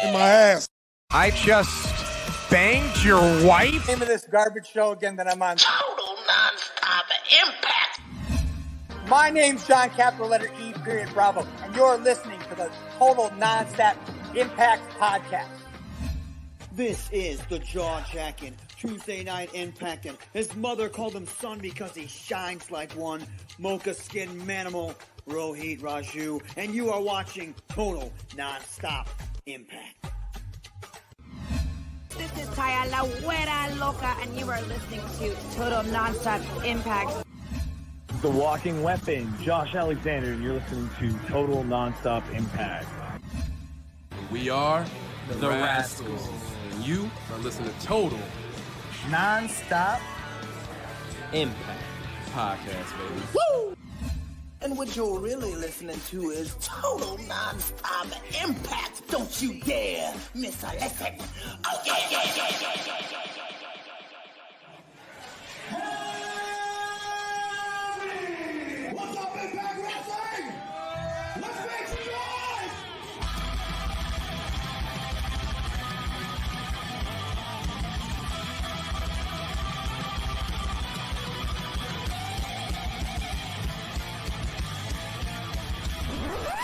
in my ass. I just banged your wife? Name of this garbage show again that I'm on. Total Nonstop Impact. My name's John, capital letter E, period, Bravo, and you're listening to the Total Nonstop Impact Podcast. This is the jaw-jacking Tuesday Night Impact, and his mother called him son because he shines like one. Mocha skin manimal, Rohit Raju, and you are watching Total Nonstop Impact. This is Kaya La Güera Loca, and you are listening to Total Nonstop Impact. The Walking Weapon, Josh Alexander, and you're listening to Total Nonstop Impact. We are the Rascals, and you are listening to Total Nonstop Impact Podcast, baby. Woo! And what you're really listening to is Total Nonstop Impact. Don't you dare miss a lesson. Oh, yeah. What's up, Impact Wrestling? Let's make some noise!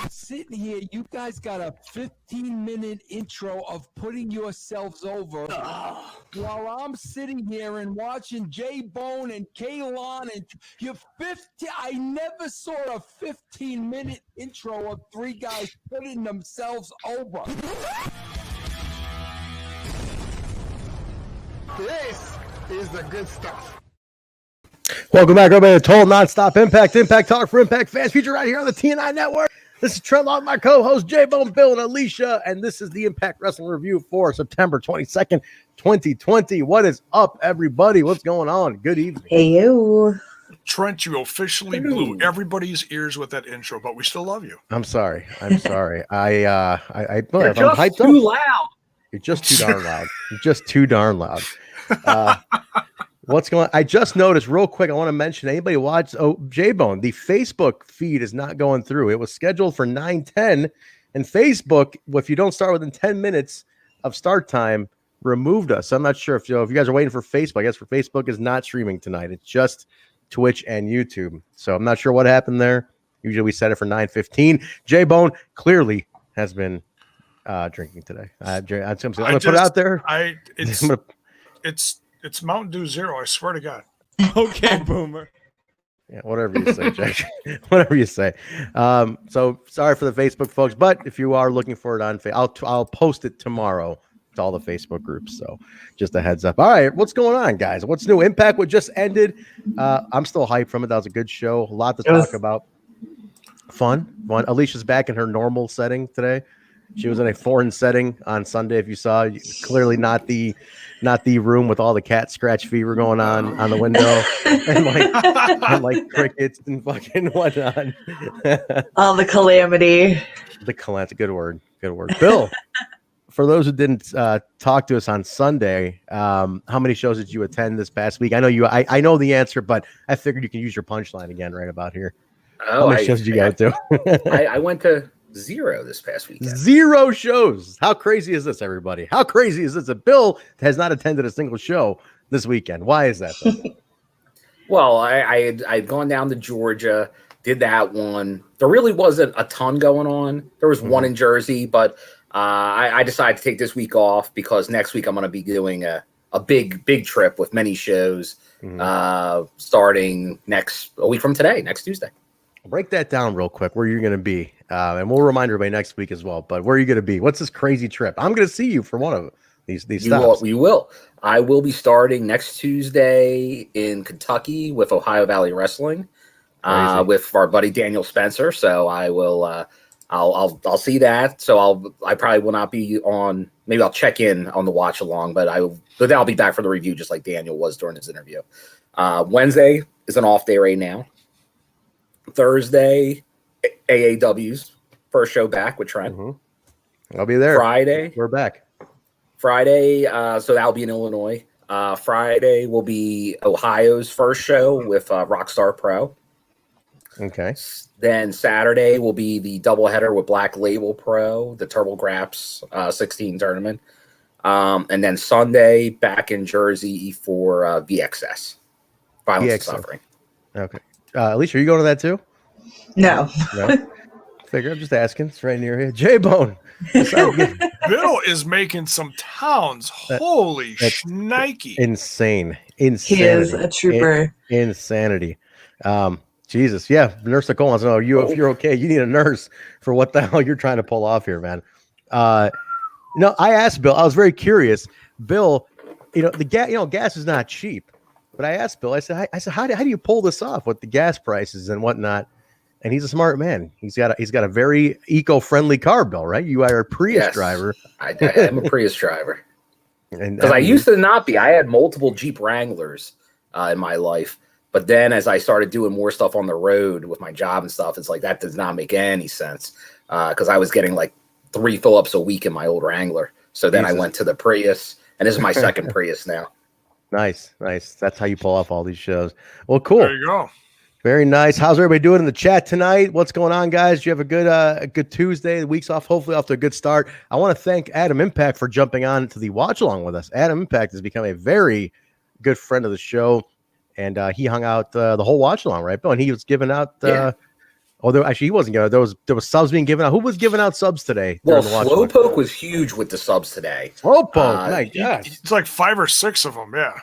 Sitting here, you guys got a 15-minute intro of putting yourselves over while I'm sitting here and watching Jaybone and Kaylon and you're 50. I never saw a 15-minute intro of three guys putting themselves over. This is the good stuff. Welcome back, everybody, to Total Nonstop Impact. Impact Talk for Impact fans, featured right here on the TNI Network. This is Trent, my co-host, Jaybone, Bill, and Alicia, and this is the Impact Wrestling Review for September 22nd, 2020. What is up, everybody? What's going on? Good evening. Hey, you. Trent, you officially blew everybody's ears with that intro, but we still love you. I'm sorry. I'm just hyped too loud. You're just too darn loud. You're just too darn loud. What's going on? I just noticed real quick. I want to mention anybody watch Jaybone. The Facebook feed is not going through. It was scheduled for 9:10, and Facebook, if you don't start within 10 minutes of start time, removed us. I'm not sure if you guys are waiting for Facebook. I guess for Facebook is not streaming tonight. It's just Twitch and YouTube. So I'm not sure what happened there. Usually we set it for 9:15. Jaybone clearly has been drinking today. I'm going to put it out there. It's Mountain Dew Zero, I swear to God. Okay, Boomer. Yeah, whatever you say, Jack. Whatever you say. So sorry for the Facebook folks, but if you are looking for it on Facebook, I'll post it tomorrow to all the Facebook groups. So just a heads up. All right, what's going on, guys? What's new? Impact what just ended. I'm still hyped from it. That was a good show. A lot to talk about. Fun. Alicia's back in her normal setting today. She was in a foreign setting on Sunday. If you saw, clearly not the room with all the cat scratch fever going on the window and like crickets and fucking whatnot. All the calamity. The calamity. Good word. Bill, for those who didn't talk to us on Sunday, how many shows did you attend this past week? I know you. I know the answer, but I figured you can use your punchline again right about here. How many shows did you go to? I went to 0 this past weekend. 0 shows. How crazy is this, everybody? How crazy is this? That Bill has not attended a single show this weekend. Why is that? Well, I'd gone down to Georgia, did that one. There really wasn't a ton going on. There was one in Jersey, but I decided to take this week off because next week I'm going to be doing a big trip with many shows starting a week from today, next Tuesday. Break that down real quick, where you're going to be. And we'll remind everybody next week as well. But where are you going to be? What's this crazy trip? I'm going to see you for one of these stops. You will. I will be starting next Tuesday in Kentucky with Ohio Valley Wrestling with our buddy Daniel Spencer. So I will. I'll see that. So I probably will not be on. Maybe I'll check in on the watch along, but I'll be back for the review just like Daniel was during his interview. Wednesday is an off day right now. Thursday, AAW's first show back with Trent. I'll be there. Friday, we're back. Friday, so that'll be in Illinois. Friday will be Ohio's first show with Rockstar Pro. Okay. Then Saturday will be the doubleheader with Black Label Pro, the Turbo Graps 16 tournament. And then Sunday back in Jersey for VXS, Violence and Suffering. Okay. Alicia, are you going to that too? No. No. Figure. I'm just asking. It's right near here. J-Bone. Bill is making some towns. Holy shnikey. Insane. He is a trooper. Insanity. Jesus. Yeah. Nurse Nicole wants to know if you're okay. You need a nurse for what the hell you're trying to pull off here, man. No, I asked Bill. I was very curious. Bill, gas is not cheap. But I asked Bill, I said, how do you pull this off with the gas prices and whatnot? And he's a smart man. He's got a very eco-friendly car, Bill, right? You are a Prius driver. I am a Prius driver. Because I used to not be. I had multiple Jeep Wranglers in my life. But then as I started doing more stuff on the road with my job and stuff, it's like that does not make any sense. Because I was getting like 3 fill-ups a week in my old Wrangler. So then I went to the Prius. And this is my second Prius now. Nice. That's how you pull off all these shows. Well, cool. There you go. Very nice. How's everybody doing in the chat tonight? What's going on, guys? Do you have a good Tuesday? The week's hopefully off to a good start. I want to thank Adam Impact for jumping on to the watch along with us. Adam Impact has become a very good friend of the show, and he hung out the whole watch along, right, Bill? And he was giving out. He wasn't giving out. There was subs being given out. Who was giving out subs today? Well, Slowpoke was huge with the subs today. Slowpoke, my gosh. It's like 5 or 6 of them. Yeah.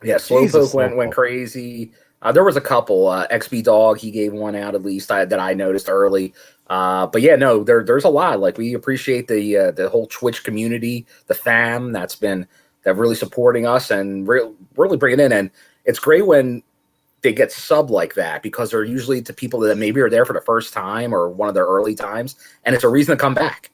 Yeah, Slowpoke went crazy. There was a couple. XB Dog, he gave one out at least that I noticed early. But yeah, no, there's a lot. Like, we appreciate the whole Twitch community, the fam that really supporting us and really bringing in. And it's great when they get sub like that, because they're usually to people that maybe are there for the first time or one of their early times, and it's a reason to come back.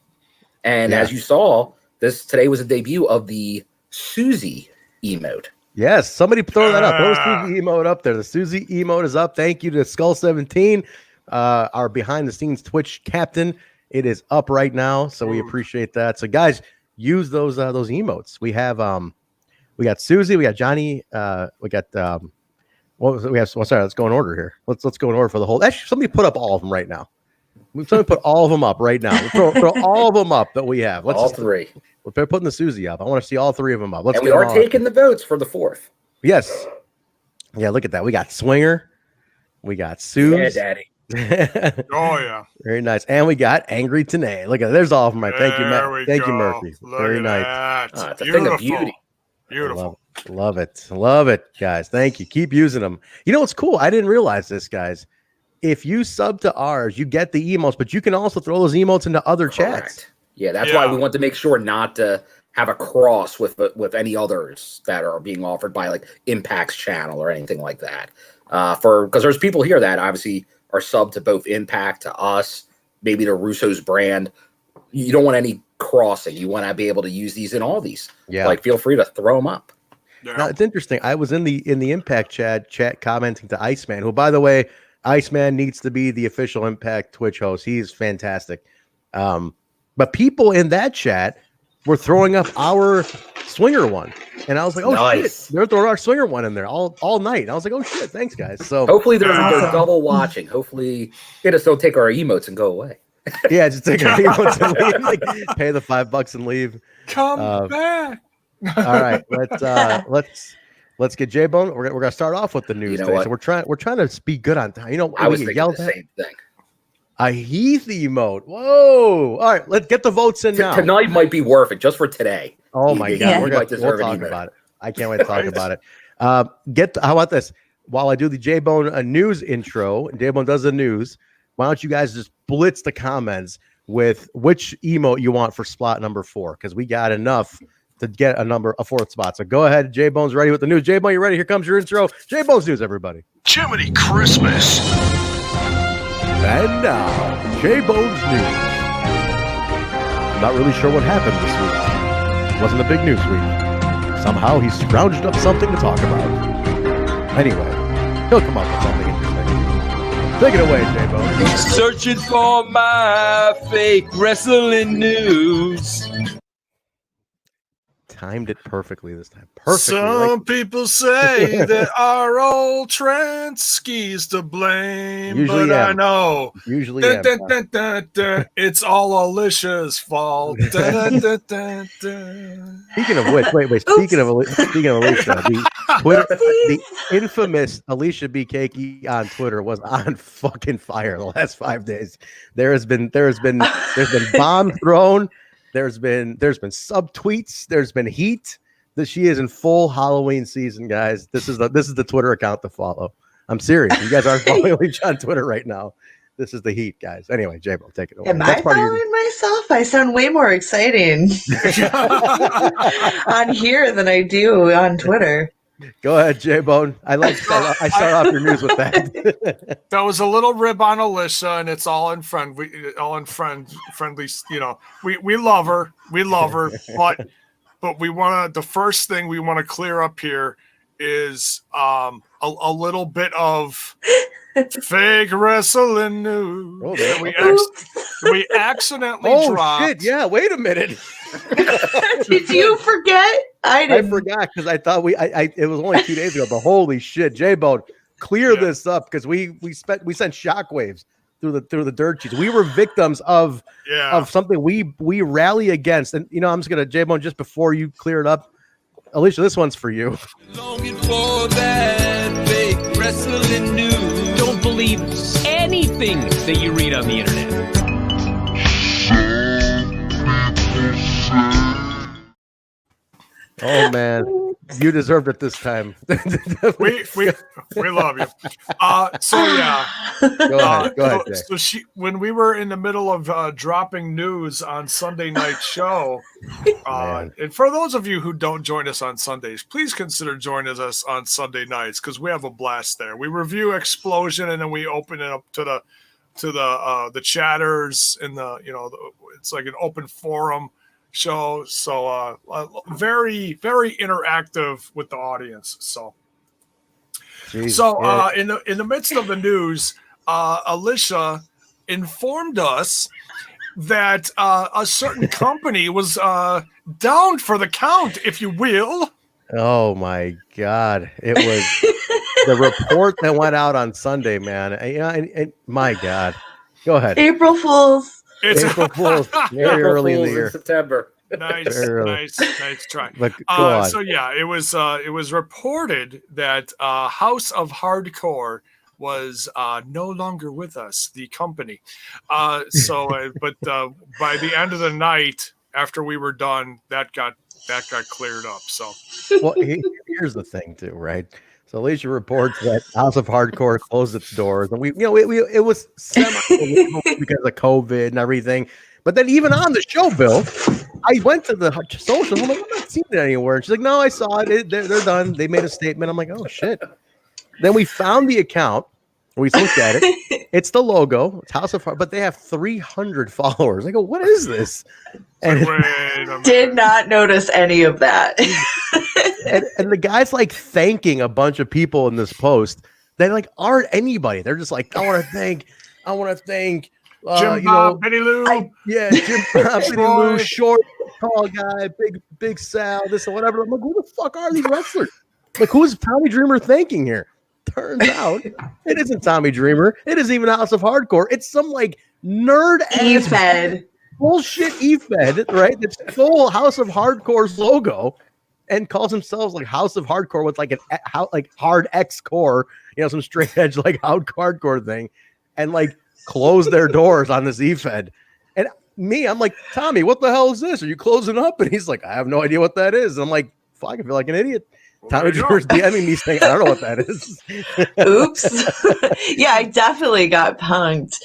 And as you saw, today was a debut of the Susie emote. Yes, somebody throw that up. Throw the Susie emote up there. The Susie emote is up. Thank you to Skull17, our behind-the-scenes Twitch captain. It is up right now, so we appreciate that. So, guys, use those emotes. We have we got Susie, we got Johnny, we got sorry, let's go in order here. Let's go in order for the whole. Actually, somebody put up all of them right now. Somebody put all of them up right now. Throw all of them up that we have. All 3. We're putting the Susie up. I want to see all 3 of them up. And we are taking the votes for the 4th. Yes. Yeah, look at that. We got Swinger. We got Suze. Yeah, Daddy. Oh, yeah. Very nice. And we got Angry Tenille. Look at that. There's all of them. Right. Thank you, Matt. Thank you, Murphy. Very nice. It's a thing of beauty. Beautiful. Love it, guys. Thank you. Keep using them. You know what's cool? I didn't realize this, guys. If you sub to ours, you get the emotes, but you can also throw those emotes into other chats. Yeah, that's why we want to make sure not to have a cross with any others that are being offered by like Impact's channel or anything like that. Because there's people here that obviously are sub to both Impact, to us, maybe to Russo's brand. You don't want any crossing. You want to be able to use these in all these. Yeah, like feel free to throw them up. Yeah. Now, it's interesting. I was in the Impact chat commenting to Iceman, who, by the way, Iceman needs to be the official Impact Twitch host. He's fantastic. But people in that chat were throwing up our Swinger one. And I was like, oh, shit. They're throwing our Swinger one in there all night. And I was like, oh, shit. Thanks, guys. So hopefully they're double watching. Hopefully they just don't take our emotes and go away. Yeah, just take our emotes and leave. Like, pay the $5 and leave. Come back. All right. Let's get Jaybone. We're gonna start off with the news today. So we're trying to be good on time. I was thinking the same thing. A Heath emote. Whoa. All right, let's get the votes in now. Tonight might be worth it just for today. Oh my God. We'll talk about it. I can't wait to talk about it. How about this? While I do the Jaybone news intro, Jaybone does the news, why don't you guys just blitz the comments with which emote you want for spot number 4? Because we got enough to get a 4th spot. So go ahead. Jaybone's ready with the news. Jaybone, you ready? Here comes your intro. Jaybone's news, everybody. Jiminy Christmas. And now, Jaybone's news. I'm not really sure what happened this week. It wasn't a big news week. Somehow he scrounged up something to talk about. Anyway, he'll come up with something interesting. Take it away, Jaybone. Searching for my fake wrestling news. timed it perfectly this time. Perfectly. Some people say that our old Trent ski's to blame, Usually but I am. know Usually it's all Alicia's fault. Speaking of which, wait. Speaking of Alicia, the infamous Alicia BK on Twitter was on fucking fire the last 5 days. There's been bombs thrown. There's been subtweets. There's been heat. That she is in full Halloween season, guys. This is the Twitter account to follow. I'm serious. You guys aren't following Alicia on Twitter right now. This is the heat, guys. Anyway, Jaybone, take it away. Am I following myself? I sound way more exciting on here than I do on Twitter. Go ahead, Jaybone. I start off your news with that. That was a little rib on Alicia, and it's all in friendly. You know, we love her, but we want to. The first thing we want to clear up here is a little bit of fake wrestling news. We accidentally dropped. Shit! Yeah, wait a minute. Did you forget? I forgot because I thought it was only 2 days ago. But holy shit, Jaybone, clear this up because we sent shockwaves through the dirt sheets. We were victims of something we rally against. And I'm just gonna Jaybone just before you clear it up, Alicia, this one's for you. Longing for that fake wrestling news. Don't believe anything that you read on the internet. Oh man, you deserved it this time. we love you. Go ahead. So when we were in the middle of dropping news on Sunday night show, and for those of you who don't join us on Sundays, please consider joining us on Sunday nights because we have a blast there. We review Explosion and then we open it up to the chatters and it's like an open forum show, so very, very interactive with the audience. So in the midst of the news, Alicia informed us that a certain company was down for the count, if you will. Oh my God! It was the report that went out on Sunday, man. And my God, go ahead. April Fools. It's April Fools. Very early in the year. September. Nice try. But go on. So yeah, it was reported that House of Hardcore was no longer with us, the company. But by the end of the night, after we were done, that got cleared up. So well, here's the thing too, right? So Alicia reports that House of Hardcore closed its doors, and it was semi because of COVID and everything. But then even on the show, Bill, I went to the social. I'm like, I'm not seeing it anywhere. And she's like, no, I saw it. They're done. They made a statement. I'm like, oh shit. Then we found the account. We looked at it. It's the logo. It's House of Hardcore, but they have 300 followers. I go, what is this? And did not notice any of that. and the guy's like thanking a bunch of people in this post. They like aren't anybody. They're just like, I want to thank Jim Bob, Benny Lou. Jim Bob, Benny Lou, short, tall guy, big Sal, this or whatever. I'm like, who the fuck are these wrestlers? Like, who's Tommy Dreamer thanking here? Turns out it isn't Tommy Dreamer. It isn't even House of Hardcore. It's some like nerd E-Fed. Bullshit E-Fed, right? It's full House of Hardcore's logo and calls themselves like House of Hardcore with like hard X core, some straight edge like hardcore thing, and like close their doors on this E-Fed. And I'm like, Tommy, what the hell is this? Are you closing up? And he's like, I have no idea what that is. And I'm like, fuck, I feel like an idiot. Tommy Dreamer's DMing me saying, I don't know what that is. Oops. Yeah, I definitely got punked.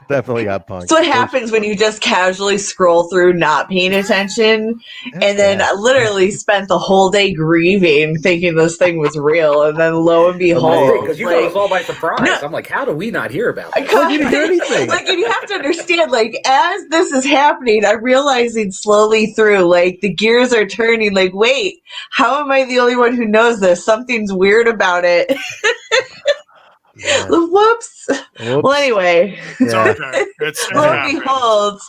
Definitely got punked. So what happens when you just casually scroll through not paying attention and then literally spent the whole day grieving thinking this thing was real, and then lo and behold. Because you got us all by surprise. No, I'm like, how do we not hear about this? I didn't hear anything. Like, and you have to understand, like, as this is happening, I'm realizing slowly through, like, the gears are turning, like, wait, how am I the only one who knows this? Something's weird about it. Whoops. Well, anyway. It's okay. Lo and behold.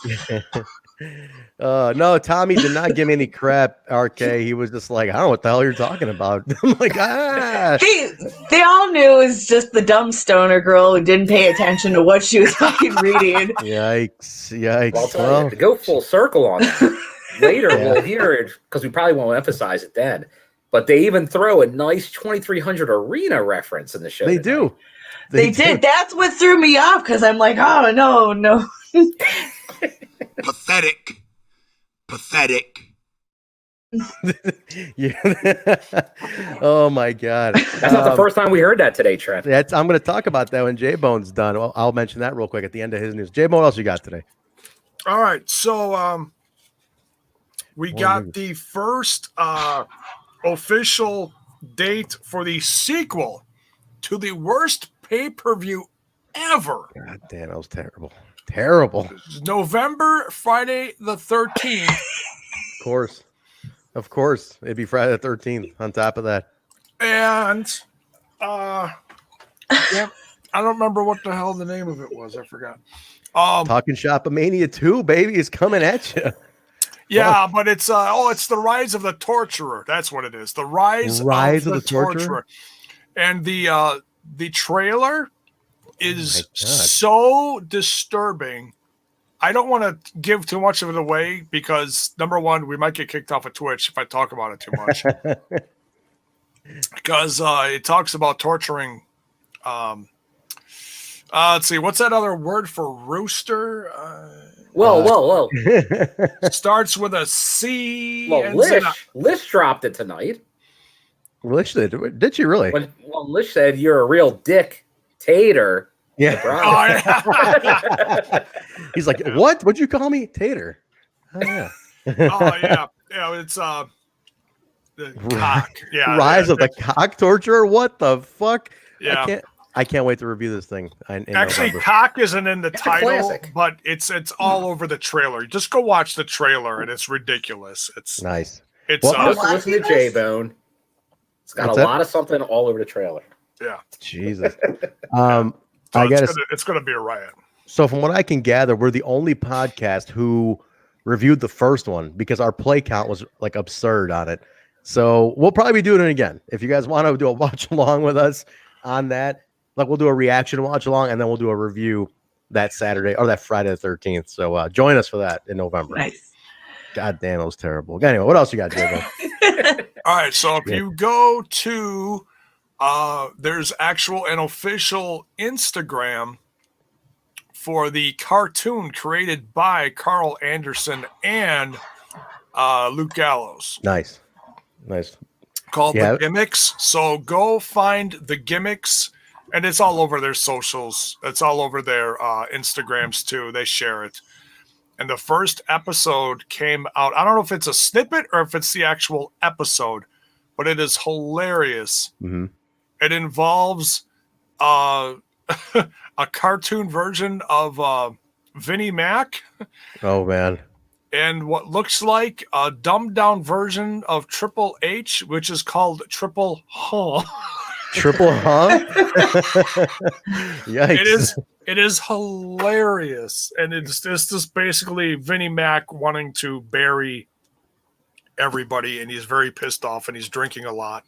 No, Tommy did not give me any crap, RK. He was just like, I don't know what the hell you're talking about. I'm like, They all knew it was just the dumb stoner girl who didn't pay attention to what she was fucking reading. Yikes. Well, I'll tell you, to go full circle on that, later we'll hear it, because we probably won't emphasize it then, but they even throw a nice 2300 Arena reference in the show. They do. They did. That's what threw me off, because I'm like, oh, no. Pathetic. Yeah. Oh my God. That's not the first time we heard that today, Trent. I'm going to talk about that when Jaybone's done. I'll mention that real quick at the end of his news. Jaybone, what else you got today? All right. So we got the first official date for the sequel to the worst pay-per-view ever. God damn, that was terrible. Terrible. November, Friday the 13th. Of course. It'd be Friday the 13th on top of that. And I don't remember what the hell the name of it was. I forgot. Talking Shop-A-Mania 2, baby, is coming at you. Yeah, but it's it's the Rise of the Torturer. That's what it is. The Rise of the Torturer. And the trailer is so disturbing. I don't want to give too much of it away because, number one, we might get kicked off of Twitch if I talk about it too much. Because it talks about torturing. Let's see. What's that other word for rooster? Whoa. Starts with a C. Well, Lish dropped it tonight. Lish did she really? Well, Lish said you're a real dictator. Yeah. He's like, what? What'd you call me? Tater. Oh yeah. Yeah. It's the cock. Yeah. Rise of the cock torturer. What the fuck? Yeah. I can't wait to review this thing. Actually, cock isn't in the title, but it's all over the trailer. Just go watch the trailer, and it's ridiculous. It's nice. It's listen to Jaybone. It's got a lot of something all over the trailer. Yeah. Jesus. It's going to be a riot. So from what I can gather, we're the only podcast who reviewed the first one because our play count was like absurd on it. So we'll probably be doing it again. If you guys want to do a watch along with us on that, like we'll do a reaction watch along and then we'll do a review that Saturday or that Friday the 13th. So join us for that in November. Nice. God damn, it was terrible. Anyway, what else you got, Jaybone? All right. So if you go to there's an official Instagram for the cartoon created by Carl Anderson and Luke Gallows. Nice. Called The Gimmicks. So go find The Gimmicks, and it's all over their socials. It's all over their Instagrams too. They share it. And the first episode came out. I don't know if it's a snippet or if it's the actual episode, but it is hilarious. Mm-hmm. It involves a cartoon version of Vinnie Mac. Oh, man. And what looks like a dumbed down version of Triple H, which is called Triple Huh. Triple Huh? Yikes. It is hilarious. And it's just basically Vinnie Mac wanting to bury everybody, and he's very pissed off and he's drinking a lot.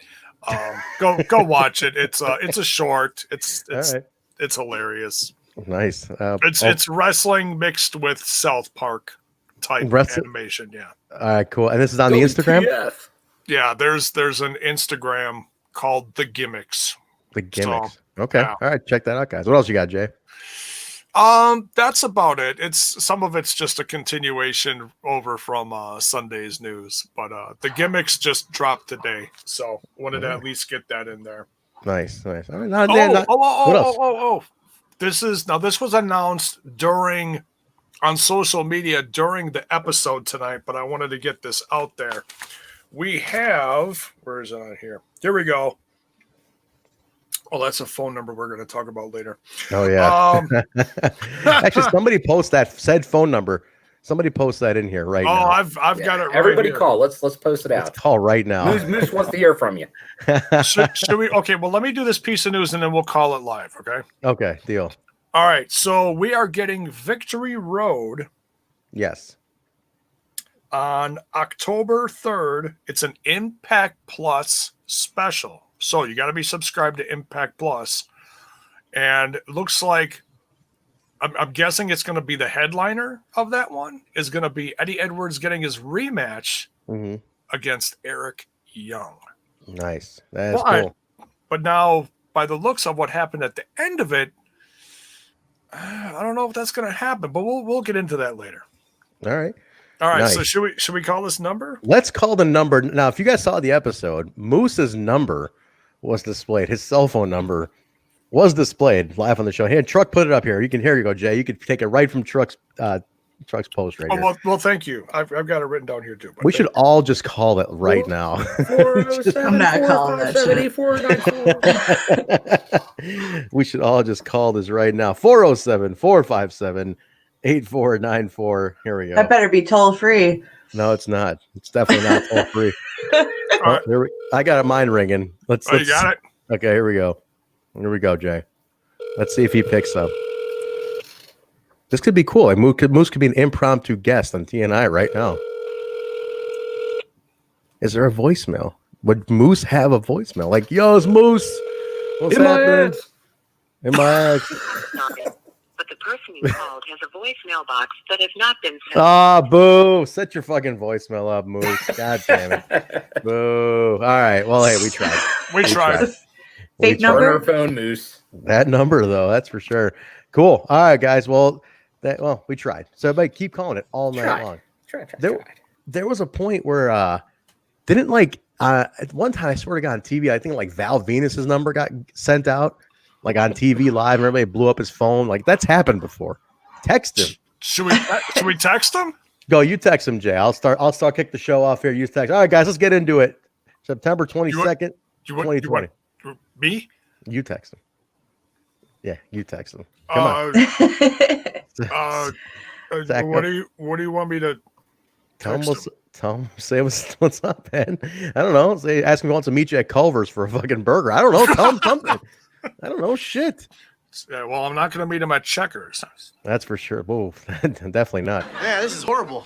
Go watch it. It's a short. It's hilarious. Nice. It's wrestling mixed with South Park type animation. Yeah. All right, cool. And this is on the Instagram? Yeah, there's an Instagram called The Gimmicks. The Gimmicks. So, okay. yeah. All right, check that out, guys. What else you got, Jay? That's about it. Some of it's just a continuation over from Sunday's news, but The Gimmicks just dropped today, so wanted to at least get that in there. Nice. All right, what else? This was announced on social media during the episode tonight, but I wanted to get this out there. We have, where is it on here? Here we go. Oh, that's a phone number we're going to talk about later. Oh, yeah. Actually, somebody post that said phone number. Somebody post that in here right now. I've got it right Everybody here. call. Let's post it out. Let's call right now. Moose wants to hear from you. Should we? Okay, well, let me do this piece of news and then we'll call it live, okay? Okay, deal. All right, so we are getting Victory Road. Yes. on October 3rd. It's an Impact Plus special. So you got to be subscribed to Impact Plus. And it looks like, I'm guessing it's going to be the headliner of that one is going to be Eddie Edwards getting his rematch against Eric Young. Nice. That's cool. But now, by the looks of what happened at the end of it, I don't know if that's going to happen, but we'll get into that later. All right. Nice. So should we call this number? Let's call the number. Now, if you guys saw the episode, Moose's number was displayed. His cell phone number was displayed live on the show. Here, Truck put it up here. Here you go, Jay. You could take it right from Truck's post right here. Well, thank you. I've got it written down here too. We should all just call it right now. I'm not calling that shit. We should all just call this right now. 407-457-8494. Here we go. That better be toll free. No, it's not. It's definitely not toll free. I got a mind ringing. Let's you got it? Okay, here we go. Here we go, Jay. Let's see if he picks up. This could be cool. Like Moose could be an impromptu guest on TNI right now. Is there a voicemail? Would Moose have a voicemail? Like, yo, it's Moose. What's happening? In my ass. But the person you called has a voicemail box that has not been sent. Ah, boo. Set your fucking voicemail up, Moose. God damn it. Boo. All right. Well, hey, we tried. We tried. Fake number? Phone Moose. That number, though, that's for sure. Cool. All right, guys. Well, we tried. So everybody keep calling it all night long. There was a point where didn't at one time, I swear to God, on TV, I think like Val Venus's number got sent out like on TV live and everybody blew up his phone. Like that's happened before. Text him. Should we text him? Go, you text him, Jay. I'll start kick the show off here. You text. All right, guys, let's get into it. September 22nd, 2020. Me? You text him. Yeah, you text him. Come on. What do you want me to tell him? Say what's up, man. I don't know. Say ask him if he wants to meet you at Culver's for a fucking burger. I don't know. Tell him something. I don't know. Shit. Yeah, well, I'm not going to meet him at Checkers. That's for sure. Whoa, definitely not. Yeah, this is horrible.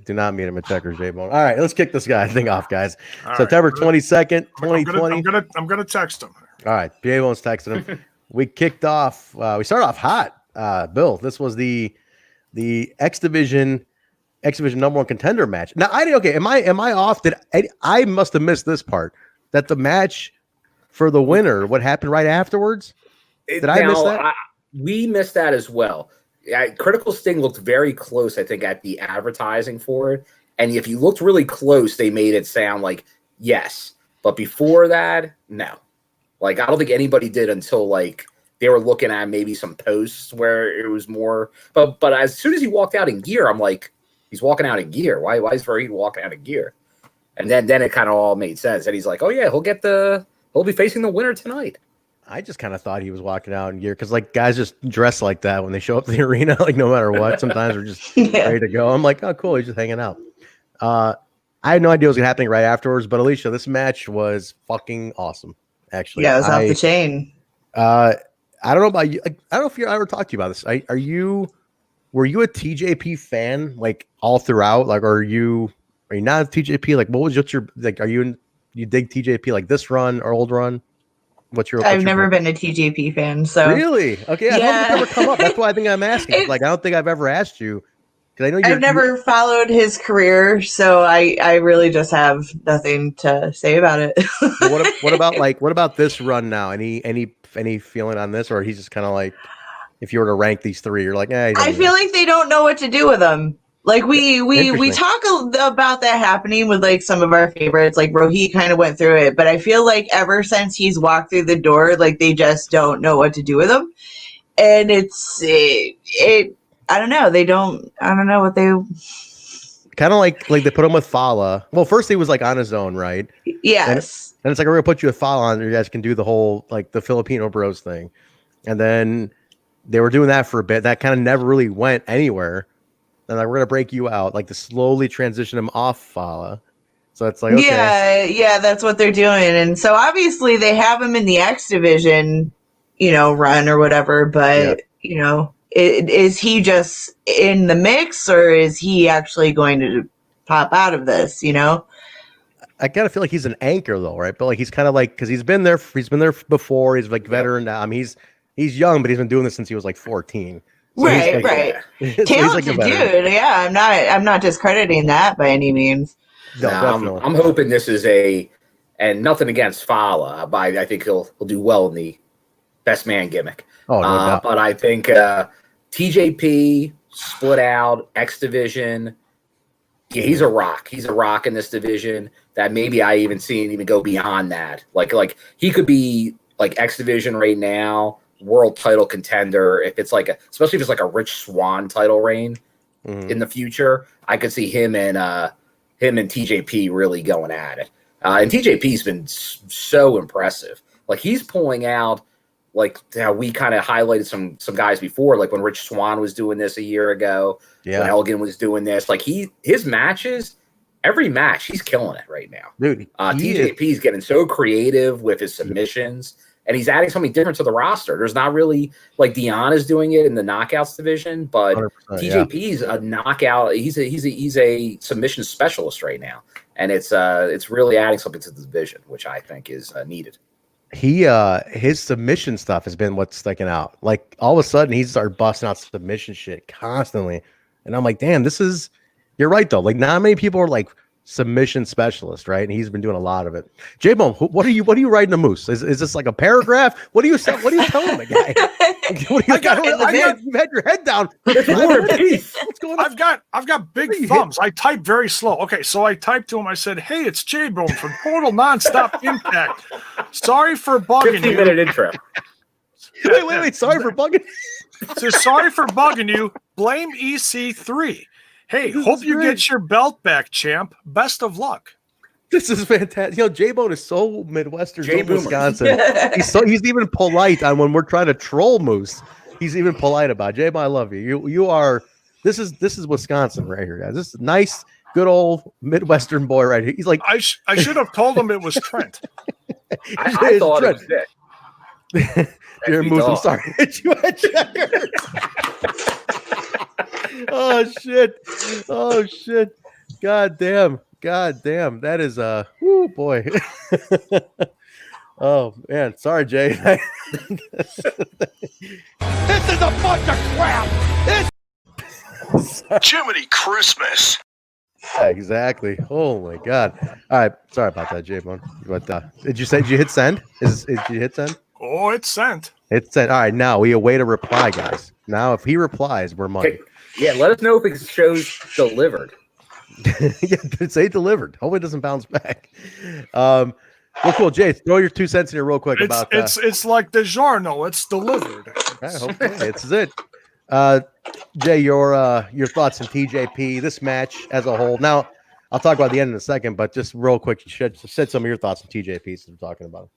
Do not meet him at Checkers, Jaybone. All right, let's kick this thing off, guys. All September right. 22nd, 2020. I'm gonna text him. All right, Jaybone's texting him. We kicked off. We started off hot. Bill, this was the X Division number one contender match. Now, am I off? I must have missed this part? That the match for the winner, what happened right afterwards? Did I miss that? We missed that as well. Critical Sting looked very close, I think, at the advertising for it. And if you looked really close, they made it sound like yes. But before that, no. Like, I don't think anybody did until, like, they were looking at maybe some posts where it was more. But as soon as he walked out in gear, I'm like, he's walking out in gear. Why is Fareed walking out in gear? And then it kind of all made sense. And he's like, oh, yeah, he'll be facing the winner tonight. I just kind of thought he was walking out in gear because, like, guys just dress like that when they show up to the arena, like, no matter what. Sometimes they're just ready to go. I'm like, oh, cool. He's just hanging out. I had no idea what was happening right afterwards, but Alicia, this match was fucking awesome, actually. Yeah, it was off the chain. I don't know about you. I don't know if I ever talked to you about this. Were you a TJP fan, like, all throughout? Like, are you not a TJP? Like, what was your, like, you dig TJP, like, this run or old run? I've never been a TJP fan, so really okay. I don't think it's ever come up. That's why I think I'm asking. Like, I don't think I've ever asked you because I know I've never followed his career, so I really just have nothing to say about it. what about this run now? Any feeling on this, or he's just kind of like, if you were to rank these three, you're like, I feel like they don't know what to do with him. Like we talk about that happening with like some of our favorites, like Rohit kind of went through it, but I feel like ever since he's walked through the door, like they just don't know what to do with him, and I don't know. I don't know what they kind of like they put him with Fala. Well, first he was like on his own, right? Yes. And it's like, we're gonna put you with Fala on, you guys can do the whole like the Filipino Bros thing, and then they were doing that for a bit. That kind of never really went anywhere. And like, we're gonna break you out, like to slowly transition him off Fala. So it's like, okay. Yeah, that's what they're doing. And so obviously they have him in the X division, run or whatever. But Is he just in the mix, or is he actually going to pop out of this? You know, I gotta feel like he's an anchor though, right? But like he's kind of like because he's been there before. He's like veteran now. I mean, he's young, but he's been doing this since he was like 14. So right. So Talented dude. Yeah, I'm not discrediting that by any means. No, definitely. I'm hoping this is and nothing against Fala, but I think he'll do well in the best man gimmick. Oh, no doubt. But I think TJP split out X division. Yeah, he's a rock. He's a rock in this division that maybe I even seen even go beyond that. Like he could be like X division right now, world title contender. If it's like especially if it's like a Rich Swann title reign in the future, I could see him and TJP really going at it. And TJP's been so impressive. Like he's pulling out, like how we kind of highlighted some guys before, like when Rich Swann was doing this a year ago, when Elgin was doing this. Like his matches, every match, he's killing it right now. Dude, TJP's getting so creative with his submissions, and he's adding something different to the roster. There's not really like Deonna's doing it in the knockouts division, but TJP's a knockout. He's a submission specialist right now, and it's really adding something to the division, which I think is needed. His submission stuff has been what's sticking out. Like all of a sudden he started busting out submission shit constantly, and I'm like, damn, you're right though. Like not many people are like submission specialist, right? And he's been doing a lot of it. Jaybone, what are you writing to Moose? Is this like a paragraph? What are you telling the guy? You had your head down. What's going on? I've got big thumbs. I type very slow. Okay, so I typed to him. I said, "Hey, it's Jaybone from Total Nonstop Impact. Sorry for bugging you." 15-minute intro. Wait. Sorry for bugging. So sorry for bugging you. Blame EC3. Hey, hope you get your belt back, champ. Best of luck. This is fantastic. You know, Jaybone is so Midwestern, so Wisconsin. He's even polite on when we're trying to troll Moose. He's even polite about it. Jaybone, I love you. You are. This is Wisconsin right here, guys. This is nice, good old Midwestern boy right here. He's like, I should have told him it was Trent. I thought it was Dick. Dear Moose, I'm sorry. You had checkers. Oh shit. God damn. That is whoo boy. Oh man, sorry, Jay. This is a bunch of crap. Jiminy Christmas. Yeah, exactly. Oh my god. All right, sorry about that, Jaybone. But did you hit send? Did you hit send? Oh, it's sent. It's sent. All right, now we await a reply, guys. Now, if he replies, we're money. Yeah, let us know if it shows delivered. Yeah, say delivered. Hope it doesn't bounce back. Well, cool, Jay. Throw your 2 cents in here real quick about that. It's like DiGiorno. It's delivered. Hopefully, it's it. Jay, your thoughts on TJP, this match as a whole. Now, I'll talk about the end in a second, but just real quick, you should said some of your thoughts on TJP since we're talking about him.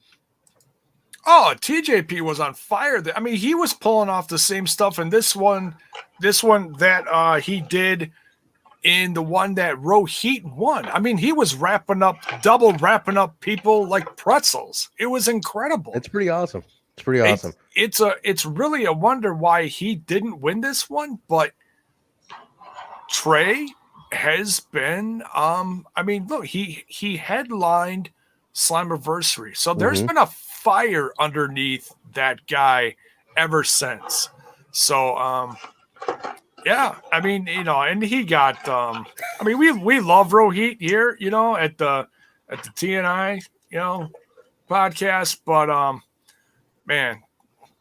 Oh, TJP was on fire. I mean, he was pulling off the same stuff in this one that he did in the one that Rohit won. I mean, he was double wrapping up people like pretzels. It was incredible. It's pretty awesome. It's really a wonder why he didn't win this one, but Trey has been I mean, look, he headlined Slammiversary. So there's been a fire underneath that guy ever since. So yeah, I mean, you know, and he got I mean, we love Rohit here, you know, at the TNI, you know, podcast, but man,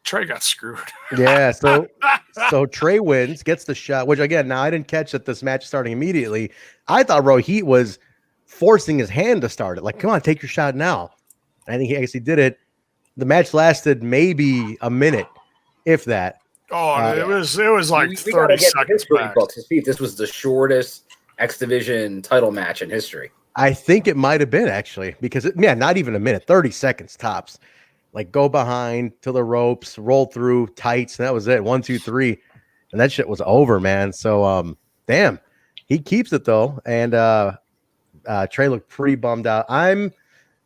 Trey got screwed. Yeah, so Trey wins, gets the shot, which again, now I didn't catch that this match starting immediately. I thought Rohit was forcing his hand to start it. Like, come on, take your shot now. I think he actually did it. The match lasted maybe a minute, if that. Oh, it was like 30 seconds back. To see if this was the shortest X Division title match in history. I think it might have been actually because not even a minute, 30 seconds tops. Like go behind to the ropes, roll through tights, and that was it. 1, 2, 3, and that shit was over, man. So damn, he keeps it though, and Trey looked pretty bummed out. I'm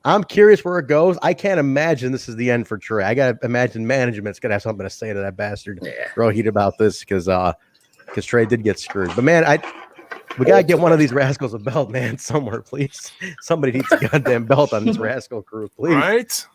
I'm curious where it goes. I can't imagine this is the end for Trey. I gotta imagine management's gonna have something to say to that bastard Rohit about this because Trey did get screwed. But man, we gotta get one of these rascals a belt, man, somewhere, please. Somebody needs a goddamn belt on this rascal crew, please. Right?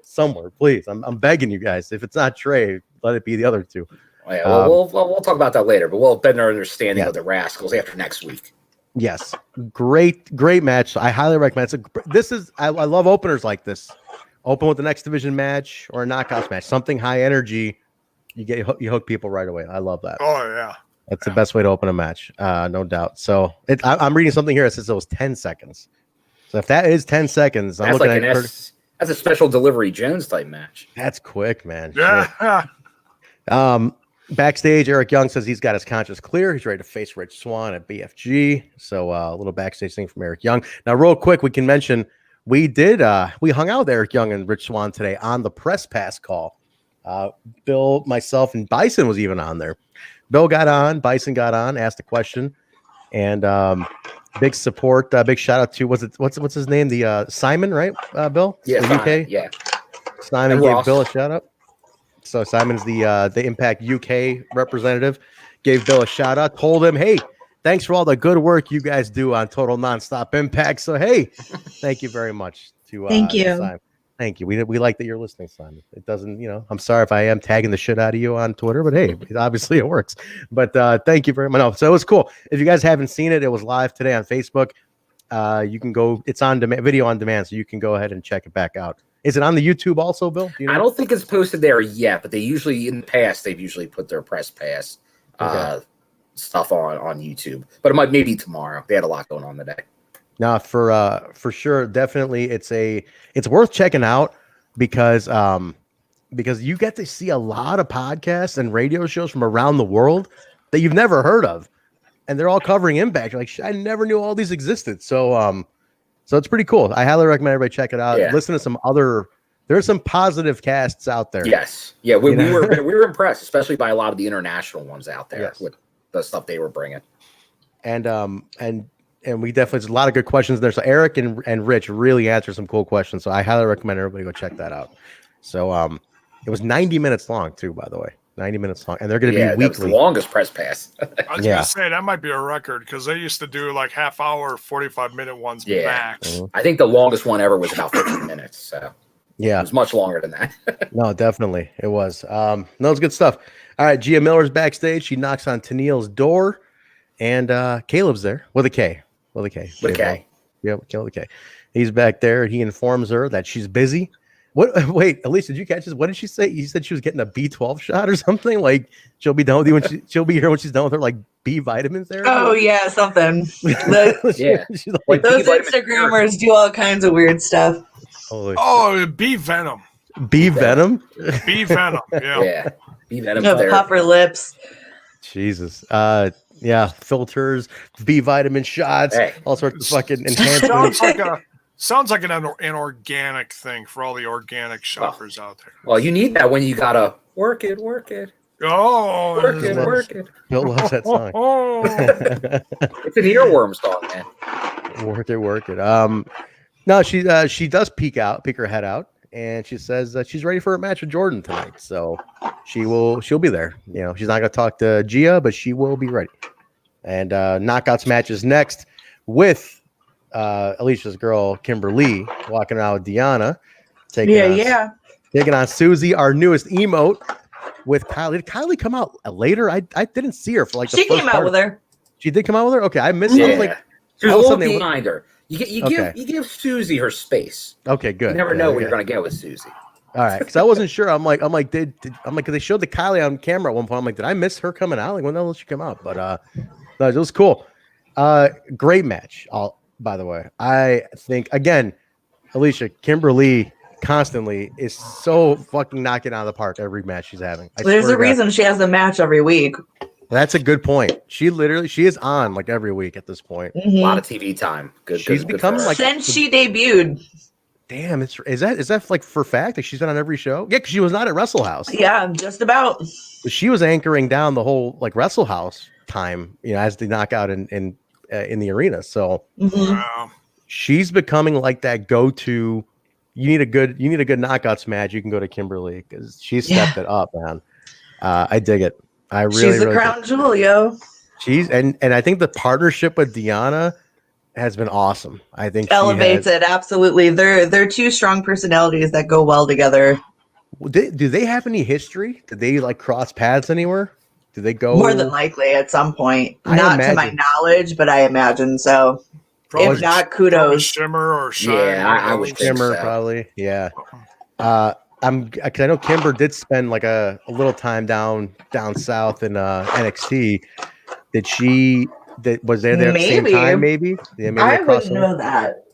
Somewhere, please. I'm begging you guys. If it's not Trey, let it be the other two. Oh, yeah, well, we'll talk about that later, but we'll have better understanding of the rascals after next week. Yes, great match. I highly recommend it. I love openers like this. Open with the next division match or a knockouts match, something high energy. You hook people right away. I love that. Oh yeah. That's the best way to open a match, no doubt. So I'm reading something here that says it was 10 seconds. So if that is 10 seconds, I'm looking at that's a special delivery Jones type match. That's quick, man. Yeah. Backstage, Eric Young says he's got his conscience clear. He's ready to face Rich Swann at BFG. So a little backstage thing from Eric Young. Now, real quick, we can mention we hung out with Eric Young and Rich Swann today on the press pass call. Bill, myself, and Bison was even on there. Bill got on, Bison got on, asked a question, and big support, big shout out to what's his name? The Simon, right? Bill? Yeah, the Simon, UK. Yeah, Simon gave Bill a shout out. So Simon's the Impact UK representative. Gave Bill a shout out. Told him, hey, thanks for all the good work you guys do on Total Nonstop Impact. So hey, thank you very much to thank you. Simon. Thank you. We like that you're listening, Simon. It doesn't, I'm sorry if I am tagging the shit out of you on Twitter, but hey, obviously it works. But thank you very much. No, so it was cool. If you guys haven't seen it, it was live today on Facebook. You can go, it's on demand, video on demand, so you can go ahead and check it back out. Is it on the YouTube also, Bill? Do you know? I don't think it's posted there yet, but they usually, in the past, they've usually put their press pass stuff on YouTube. But it might maybe tomorrow. They had a lot going on today. No, for sure, definitely, it's worth checking out because you get to see a lot of podcasts and radio shows from around the world that you've never heard of, and they're all covering Impact. You're like, I never knew all these existed. So it's pretty cool. I highly recommend everybody check it out. Yeah. Listen to some other. There's some positive casts out there. Yes, yeah, we were impressed, especially by a lot of the international ones out there with the stuff they were bringing. And we definitely, there's a lot of good questions there. So Eric and Rich really answered some cool questions. So I highly recommend everybody go check that out. So it was 90 minutes long too, by the way. 90 minutes long. And they're going to be weekly. That's the longest press pass. I was going to say that might be a record because they used to do like half hour, 45-minute ones max. Mm-hmm. I think the longest one ever was about 15 minutes. So yeah, it was much longer than that. No, definitely. It was. No, it's good stuff. All right. Gia Miller's backstage. She knocks on Tenille's door and Caleb's there with a K. With a K. With a K. Yeah, with a K. He's back there. He informs her that she's busy. What? Wait, Alicia, did you catch this? What did she say? You said she was getting a B12 shot or something. Like she'll be done with you when she'll be here when she's done with her like B vitamins there. Oh yeah, something. Yeah, like those Instagrammers do all kinds of weird stuff. Oh, B venom. B venom. B venom. Yeah. Yeah. B venom. No, puffer lips. Jesus. Yeah, filters, B vitamin shots, all sorts of fucking enhancements. Sounds like an organic thing for all the organic shoppers out there. Well, you need that when you gotta work it. Oh, work it. Bill loves that song. It's an earworm song, man. Work it. No, she does peek her head out, and she says that she's ready for a match with Jordynne tonight. So she'll be there. She's not gonna talk to Gia, but she will be ready. And knockouts matches next with Alicia's girl Kimber Lee walking around with Deonna, taking on Susie, our newest emote with Kylie. Did Kylie come out later? I didn't see her for like she came out with her. She did come out with her. Okay, I missed. Yeah. I was like, she was a little behind her. You give Susie her space. Okay, good. You never know what you're gonna get with Susie. All right, because I wasn't sure. I'm like, cause they showed the Kylie on camera at one point. I'm like, did I miss her coming out? Like, when the hell did she come out? But no, it was cool. Great match. By the way, I think again, Alicia, Kimber Lee constantly is so fucking knocking out of the park every match she's having. There's a reason she has a match every week. That's a good point. She is on like every week at this point. Mm-hmm. A lot of TV time. She's becoming like since she debuted. Damn, is that like for fact? Like she's been on every show? Yeah, because she was not at Wrestle House. Yeah, just about. She was anchoring down the whole like Wrestle House time, as the knockout in the arena. So she's becoming like that go-to you need a good knockouts match, you can go to Kimberly because she stepped it up, man. I dig it. I really, she's a crown jewel, yo. And I think the partnership with Deonna has been awesome. I think elevates it absolutely. They're two strong personalities that go well together. Do they have any history? Did they like cross paths anywhere? Do they go more than likely at some point? Not to my knowledge, but I imagine so. Probably, if not, kudos. Shimmer or Shine. Yeah, I would Shimmer think so. Probably. Yeah. Cause I know Kimber did spend like a little time down south in NXT. Was there at the same time? Maybe. Yeah, maybe I wouldn't know that.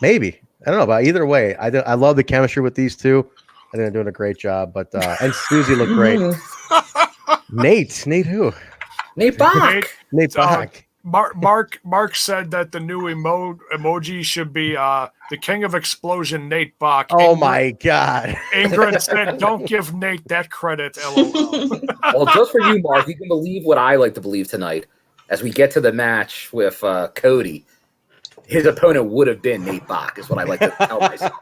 Maybe. I don't know, but either way, I love the chemistry with these two. I think they're doing a great job. But and Susie looked great. Nate who? Nate Bach. Nate Bach. Mark said that the new emoji should be the King of Explosion, Nate Bach. Oh my God! Ingrid said, "Don't give Nate that credit." LOL. Well, just for you, Mark, you can believe what I like to believe tonight. As we get to the match with Cody, his opponent would have been Nate Bach, is what I like to tell myself.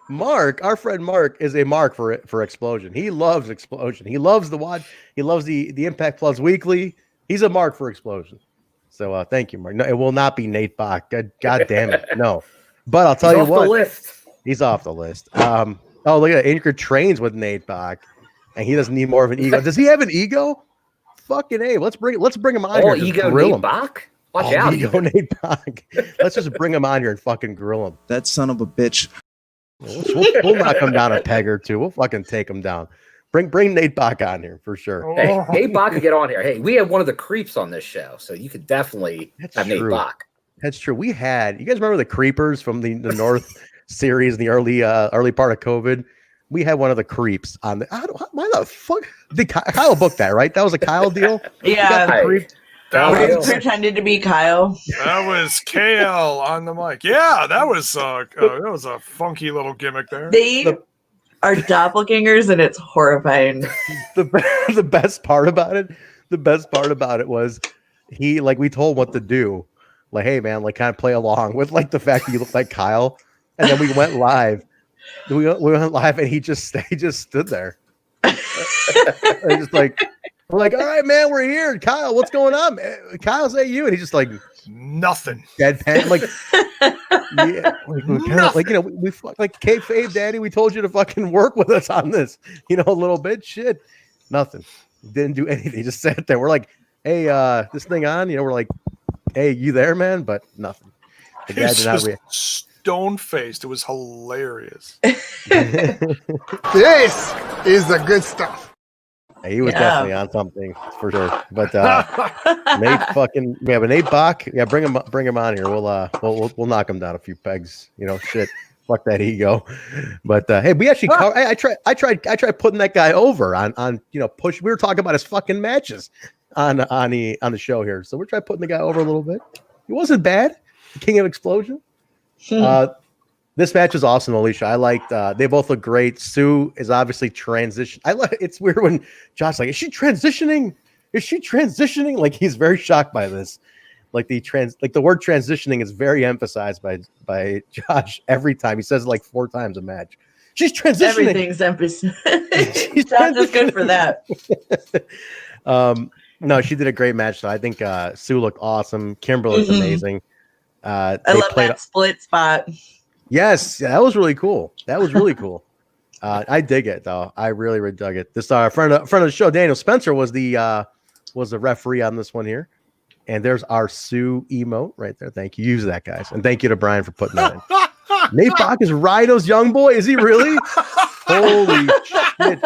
Mark, our friend Mark, is a mark for Explosion. He loves Explosion. He loves the watch. He loves the Impact Plus Weekly. He's a mark for Explosion. So thank you, Mark. No, it will not be Nate Bach. God damn it, no. But I'll tell you what, he's off the list. Oh, look at that. Ingrid trains with Nate Bach, and he doesn't need more of an ego. Does he have an ego? Fucking A. Let's bring him on here. Ego Nate Bach? Watch out. Ego Nate Bach. Let's just bring him on here and fucking grill him. That son of a bitch. We'll knock him down a peg or two. We'll fucking take him down. Bring Nate Bach on here for sure. Hey, Nate Bach could get on here. Hey, we have one of the creeps on this show, so you could definitely have Nate Bach. That's true. We had, you guys remember the Creepers from the North series in the early part of COVID? We had one of the creeps on the. Why the fuck did Kyle book that? Right, that was a Kyle deal. Yeah, pretended to be Kyle. That was KL on the mic. Yeah, that was a funky little gimmick there. They are doppelgangers, and it's horrifying. The best part about it was he, like, we told him what to do. Like, hey man, like, kind of play along with like the fact that you look like Kyle, and then we went live. We went live, and he just stood there. And just like, we're like, all right, man, we're here. Kyle, what's going on? Kyle's at you, and he's just like, nothing. Deadpan, like, yeah, like, you know, we like kayfabe, daddy. We told you to fucking work with us on this, you know, a little bit. Shit, nothing. Didn't do anything. He just sat there. We're like, hey, this thing on, you know, we're like, hey, you there, man? But nothing. The guy did not react. Stone-faced. It was hilarious. This is the good stuff. He was definitely on something for sure. But Nate Bach, bring him on here. We'll knock him down a few pegs. You know, shit. Fuck that ego. But hey, we actually I tried putting that guy over on you know, push. We were talking about his fucking matches on the show here. So we're trying putting the guy over a little bit. He wasn't bad. King of Explosion. This match is awesome, Alicia. I liked. They both look great. Sue is obviously transition. It's weird when Josh's like, "Is she transitioning? Is she transitioning?" Like, he's very shocked by this. Like the word transitioning is very emphasized by Josh every time. He says it like 4 times a match. She's transitioning. Everything's emphasized. Josh is good for that. No, she did a great match. So I think Sue looked awesome. Kimber looked amazing. I love that split spot. Yes, that was really cool. I dig it though. I really, really dug it. This friend of the show, Daniel Spencer, was the referee on this one here. And there's our Sue emote right there. Thank you. Use that, guys. And thank you to Brian for putting that in. Nate Bach is Rhino's young boy. Is he really? Holy shit.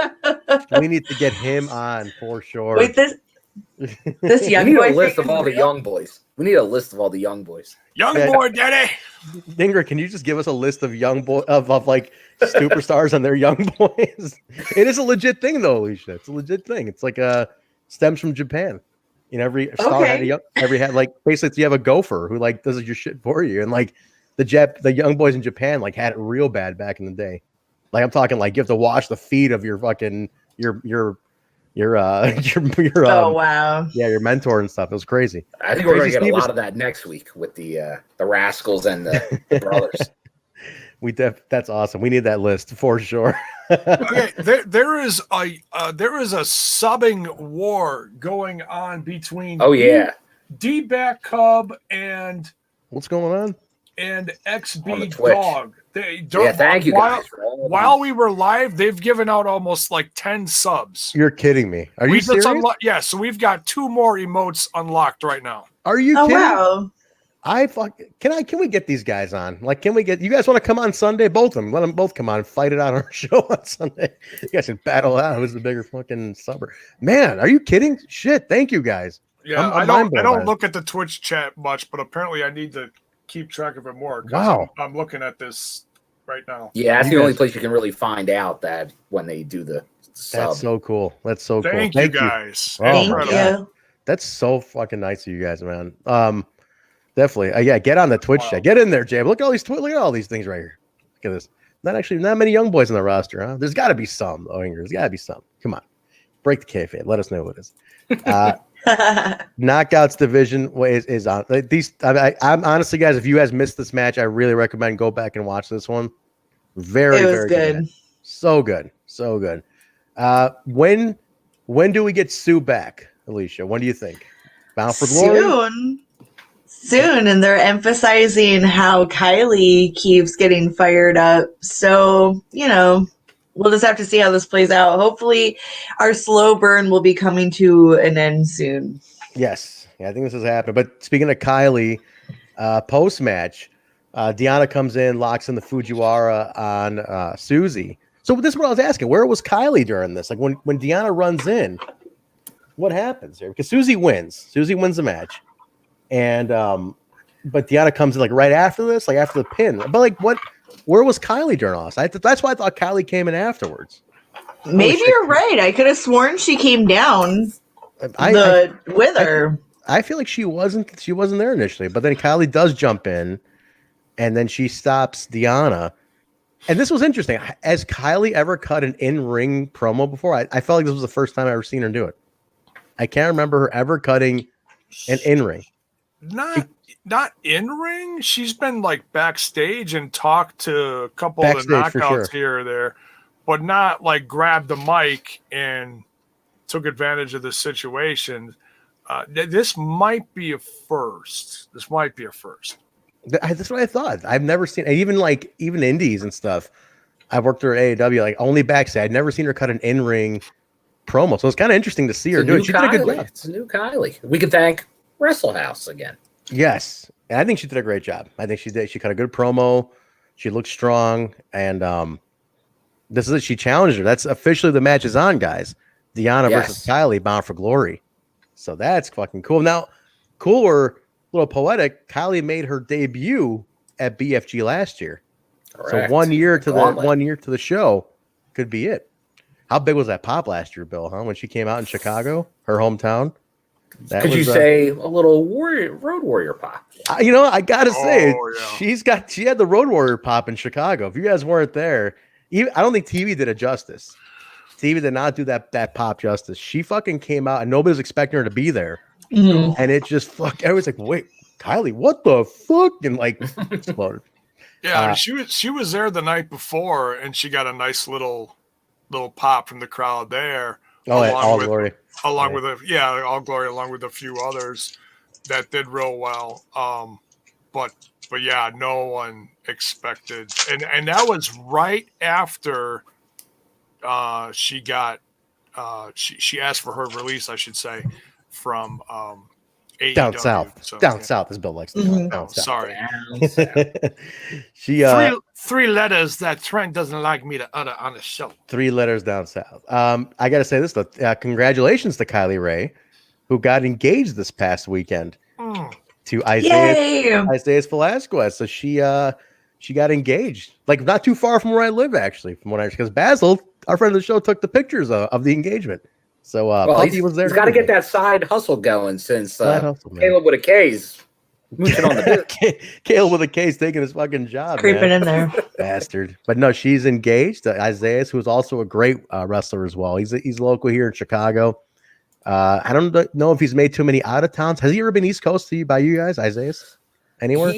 We need to get him on for sure. Wait, this young we need boy. A list of all the young boys. We need a list of all the young boys. Young boy, daddy. Dinger, can you just give us a list of young boy of like superstars and their young boys? It is a legit thing though, Alicia. It's a legit thing. It's like stems from Japan. You know, every star had like basically you have a gopher who like does your shit for you, and like the young boys in Japan like had it real bad back in the day. Like, I'm talking like you have to wash the feet of your fucking your oh wow, yeah, your mentor and stuff. It was crazy. I think we're gonna get a lot of that next week with the Rascals and the brothers. That's awesome. We need that list for sure. Okay, there is a subbing war going on between D-Back Cub and what's going on? And XB Twitch. Dog. They don't, thank you guys. While we were live, they've given out almost like 10 subs. You're kidding me. Are you serious? So we've got 2 more emotes unlocked right now. Are you kidding? Wow. Can we get these guys on? Like, can we get you guys want to come on Sunday? Both of them. Let them both come on and fight it out on our show on Sunday. You guys can battle out who's the bigger fucking subber. Man, are you kidding? Shit, thank you guys. Yeah, I don't look at the Twitch chat much, but apparently I need to keep track of it more. Wow. I'm looking at this right now. Yeah, that's the only place you can really find out that when they do the sub. That's so cool. That's so cool. Thank you guys. Oh, Thank you. That's so fucking nice of you guys, man. Definitely. Yeah, get on the Twitch chat. Get in there, Jay. Look at all these look at all these things right here. Look at this. Not many young boys on the roster, huh? There's got to be some. There's got to be some. Come on, break the kayfabe. Let us know what it is. Knockouts division is on. I'm honestly, guys, if you guys missed this match, I really recommend go back and watch this one. Very good. So good. When do we get Sue back, Alicia? When do you think? Bound for Glory? Soon, and they're emphasizing how Kylie keeps getting fired up. So, we'll just have to see how this plays out. Hopefully, our slow burn will be coming to an end soon. Yes. Yeah, I think this is happening. But speaking of Kylie, post-match, Deonna comes in, locks in the Fujiwara on Susie. So this is what I was asking. Where was Kylie during this? Like when Deonna runs in, what happens here? Because Susie wins. Susie wins the match. And but Deonna comes in like right after this, like after the pin. But like where was Kylie during all this? That's why I thought Kylie came in afterwards. Maybe you're right. I could have sworn she came down with her. I feel like she wasn't there initially, but then Kylie does jump in and then she stops Deonna. And this was interesting. Has Kylie ever cut an in-ring promo before? I felt like this was the first time I ever seen her do it. I can't remember her ever cutting an in-ring. Not in ring. She's been like backstage and talked to a couple of the knockouts here or there, but not like grabbed the mic and took advantage of the situation. This might be a first. That's what I thought. I've never seen even indies and stuff. I've worked her at AEW, like only backstage. I'd never seen her cut an in-ring promo. So it's kind of interesting to see her do it. She did a good job. It's a new Kylie. We can thank Wrestle House again. Yes. And I think she did a great job. I think she did. She cut a good promo. She looked strong. And this is it. She challenged her. That's officially the match is on, guys. Deonna versus Kylie, Bound for Glory. So that's fucking cool. Now, cooler, a little poetic, Kylie made her debut at BFG last year. Correct. So 1 year to the show could be it. How big was that pop last year, Bill, huh? When she came out in Chicago, her hometown? Could you say a little Road Warrior pop? I gotta say, she had the Road Warrior pop in Chicago. If you guys weren't there, I don't think TV did it justice. TV did not do that pop justice. She fucking came out and nobody was expecting her to be there, and it just everyone's like, "Wait, Kylie, what the fuck?" and like exploded. Yeah, she was there the night before, and she got a nice little pop from the crowd there. All Glory. Along with All Glory, along with a few others that did real well. But yeah, no one expected, and that was right after she got she asked for her release, I should say, from AEW. Down south. So, down south, as Bill likes to call it. Down south. Sorry. She three letters that Trent doesn't like me to utter on the show. 3 letters down south. I got to say this though. Congratulations to Kylie Ray, who got engaged this past weekend to Isaias Velasquez. So she got engaged, like not too far from where I live, actually, from what because Basil, our friend of the show, took the pictures of the engagement. So Puppy was there. He's got to get that side hustle going since Caleb with a K's mooching on the bit. Caleb with a K's taking his fucking job. Creeping in there. Bastard. But no, she's engaged. Isaiah, who is also a great wrestler as well. He's local here in Chicago. I don't know if he's made too many out of towns. Has he ever been East Coast by you guys, Isaiah? Anywhere?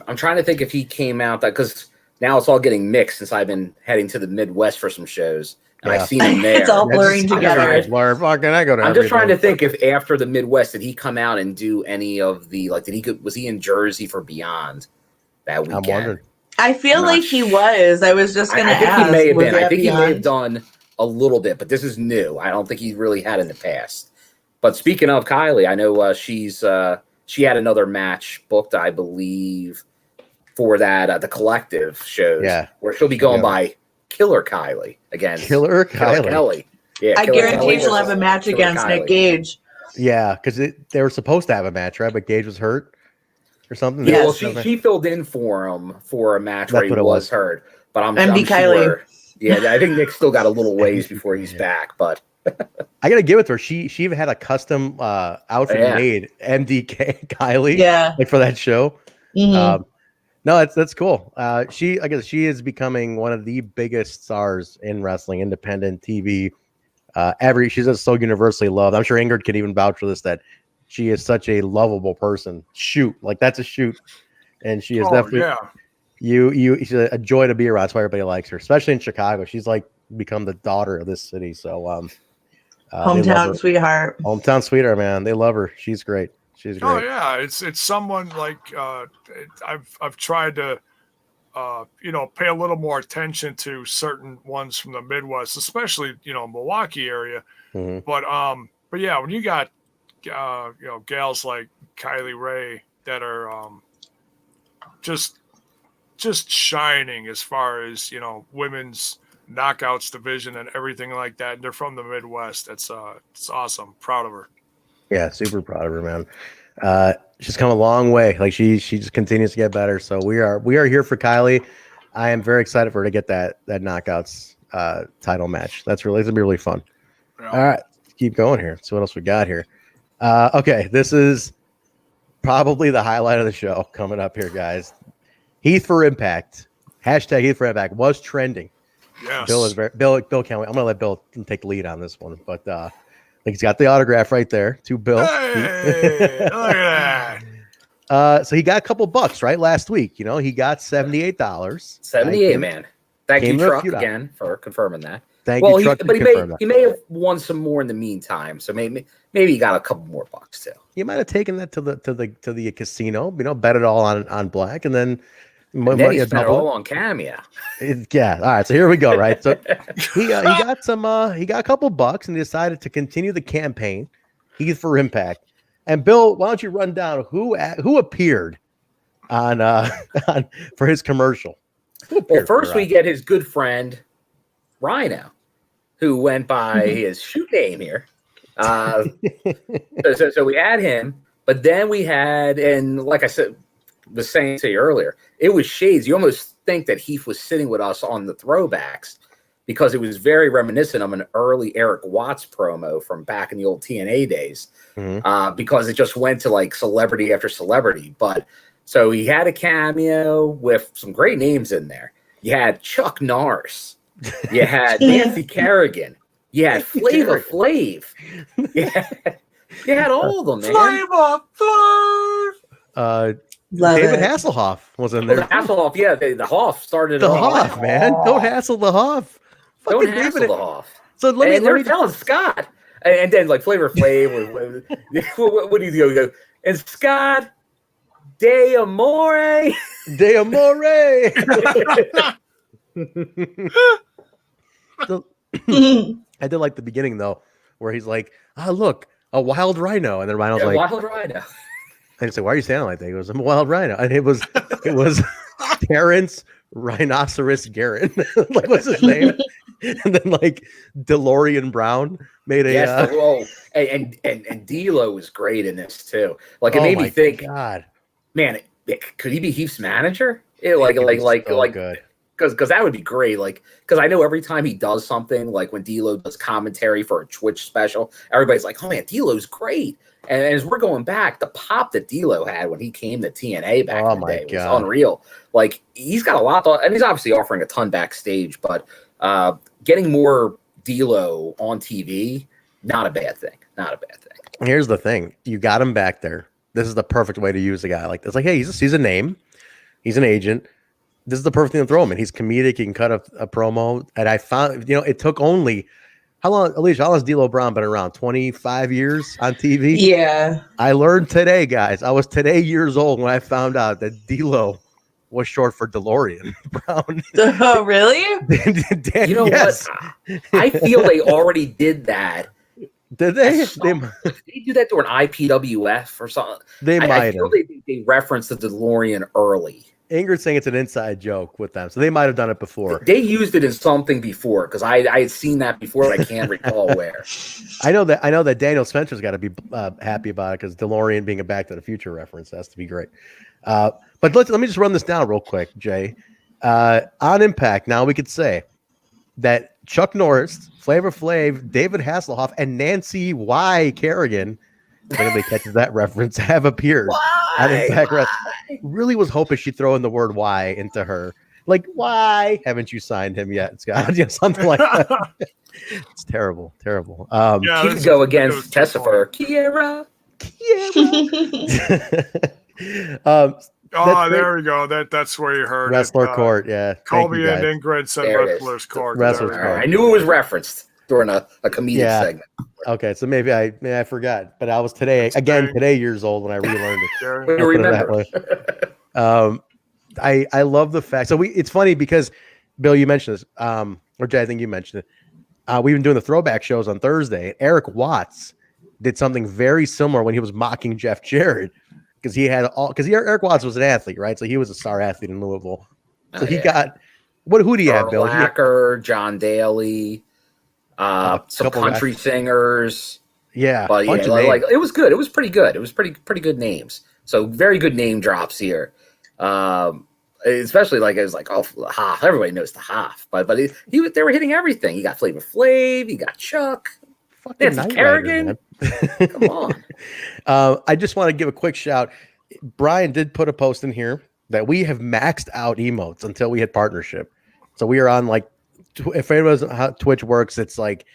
I'm trying to think if he came out that because now it's all getting mixed since I've been heading to the Midwest for some shows and I've seen him there. It's all blurring together. I'm just trying to think if after the Midwest did he come out and do any of the was he in Jersey for Beyond that weekend? I'm wondering. I feel like he was. I was just going to ask. I think he may have been. I think he may have Beyond? done a little bit, but this is new. I don't think he really had in the past. But speaking of Kylie, I know she had another match booked, I believe, for that the Collective shows. Yeah, where she'll be going by Killer Kylie against Killer Kylie. Yeah, I guarantee she'll have a match against Nick Gage. Yeah, because they were supposed to have a match, right? But Gage was hurt or something. Yeah, well, she filled in for him for a match where he was hurt. But I'm Kylie. sure. Yeah, I think Nick's still got a little ways before he's back, but. I gotta give it to her. She even had a custom outfit made, MDK Kylie, like for that show. Mm-hmm. No, that's cool. She is becoming one of the biggest stars in wrestling, independent TV. She's just so universally loved. I'm sure Ingrid could even vouch for this, that she is such a lovable person. That's a shoot, and she is definitely she's a joy to be around. That's why everybody likes her, especially in Chicago. She's like become the daughter of this city. So hometown sweetheart. Hometown sweetheart, man. They love her. She's great. She's great. Oh yeah, it's someone like I've tried to pay a little more attention to certain ones from the Midwest, especially Milwaukee area. Mm-hmm. But yeah, when you got gals like Kylie Ray that are just shining as far as women's knockouts division and everything like that, and they're from the Midwest. It's awesome. Proud of her. Yeah, super proud of her, man. She's come a long way. Like she just continues to get better. So we are here for Kylie. I am very excited for her to get that knockouts title match. It's gonna be really fun. Yeah. All right, keep going here. So what else we got here? Okay, this is probably the highlight of the show coming up here, guys. Heath for Impact. Hashtag Heath for Impact was trending. Yes. Bill can't wait. I'm gonna let Bill take the lead on this one, but he's got the autograph right there to Bill. Hey, look at that. So he got a couple bucks right last week. He got $78. $78, man. Thank you, Truck, again for confirming that. Thank you, Truck. But he may have won some more in the meantime. So maybe he got a couple more bucks too. He might have taken that to the casino. Bet it all on black, and then. He spent it all on Cameo. Yeah. All right. So here we go. Right. So he got he got a couple bucks and decided to continue the campaign. Heath for Impact. And Bill, why don't you run down who appeared on for his commercial? Well, first we get his good friend Rhino, who went by his shoot name here. So we had him, but then we had, and like I said, was saying to you earlier, it was shades. You almost think that Heath was sitting with us on the throwbacks because it was very reminiscent of an early Eric Watts promo from back in the old TNA days. Mm-hmm. Because it just went to like celebrity after celebrity. But so he had a cameo with some great names in there. You had Chuck Norris. You had Nancy Kerrigan. You had Flavor Flav. You had all of them, man. Flavor Flav. David Hasselhoff was in there. The Hasselhoff, yeah. The Hoff started the Hoff, man. Don't hassle the Hoff. Don't hassle the Hoff. So let me tell Scott. And then like Flavor Flav. What do you go? And Scott De Amore. De Amore. So, I did like the beginning though, where he's like, look, a wild rhino. And then Rhino's like, wild rhino. And I said, why are you standing like that? He goes, I'm a wild rhino. And it was Terrence Rhinoceros Garrett. Like, what's his name? And then like DeLorean Brown made a and D'Lo was great in this too. Like it made me think, God, man, could he be Heath's manager? Good. Because that would be great. Like, because I know every time he does something, like when D'Lo does commentary for a Twitch special, everybody's like, oh man, D'Lo's great. And as we're going back, the pop that D'Lo had when he came to TNA back in the day was unreal. Like, he's got a lot, and he's obviously offering a ton backstage, but getting more D'Lo on TV, not a bad thing. Not a bad thing. Here's the thing. You got him back there. This is the perfect way to use a guy like this. Like, hey, he's a name. He's an agent. This is the perfect thing to throw him in. He's comedic. He can cut a promo. And I found, it took only how long, Alicia? How long has D'Lo Brown been around? 25 years on TV. Yeah. I learned today, guys. I was today years old when I found out that D'Lo was short for DeLorean Brown. Oh, really? You know what? I feel they already did that. Did they? Did they do that during IPWF or something? I feel they referenced the DeLorean early. Ingrid's saying it's an inside joke with them, so they might have done it before. They used it in something before because I had seen that before, but I can't recall where. I know that Daniel Spencer's got to be happy about it because DeLorean being a Back to the Future reference has to be great. But let me just run this down real quick, Jay. On Impact, now we could say that Chuck Norris, Flavor Flav, David Hasselhoff, and Nancy Y. Kerrigan, if anybody catches that reference, have appeared on Impact Wrestling. Really was hoping she'd throw in the word "why" into her. Like, why haven't you signed him yet, Scott? Something like that. It's terrible. She could go against Tessifer. Kiera. There we go. That's where you heard Wrestler it. Court, yeah. Colby and Ingrid said Wrestler's Court. Wrestler's Court. I knew it was referenced during a comedic segment. Okay, so maybe I forgot, but I was today years old when I relearned it. We remember. I love the fact. So it's funny because Bill, you mentioned this, or Jay, I think you mentioned it. We've been doing the throwback shows on Thursday. Eric Watts did something very similar when he was mocking Jeff Jarrett because Eric Watts was an athlete, right? So he was a star athlete in Louisville. So he got who do you have, Bill? Lacker, John Daly. Some country singers. Yeah. But yeah, like it was good. It was pretty good. It was pretty good names. So very good name drops here. Especially like it was like, oh, Hoff. Everybody knows the Hoff. But they were hitting everything. You got Flavor Flav, you got Chuck. Nancy Kerrigan. Come on. I just want to give a quick shout. Brian did put a post in here that we have maxed out emotes until we hit partnership. So we are on like, if anyone knows how Twitch works, it's like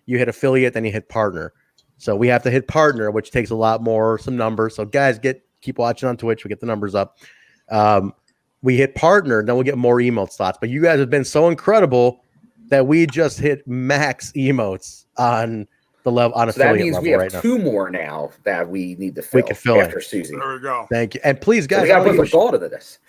you hit affiliate, then you hit partner. So we have to hit partner, which takes a lot more, some numbers. So guys, keep watching on Twitch. We get the numbers up. We hit partner, then we'll get more emote slots. But you guys have been so incredible that we just hit max emotes on the level on affiliate level. That means we have two more now that we need to fill. We can fill after Susie. There we go. Thank you. And please, guys, we got to put the goal to this.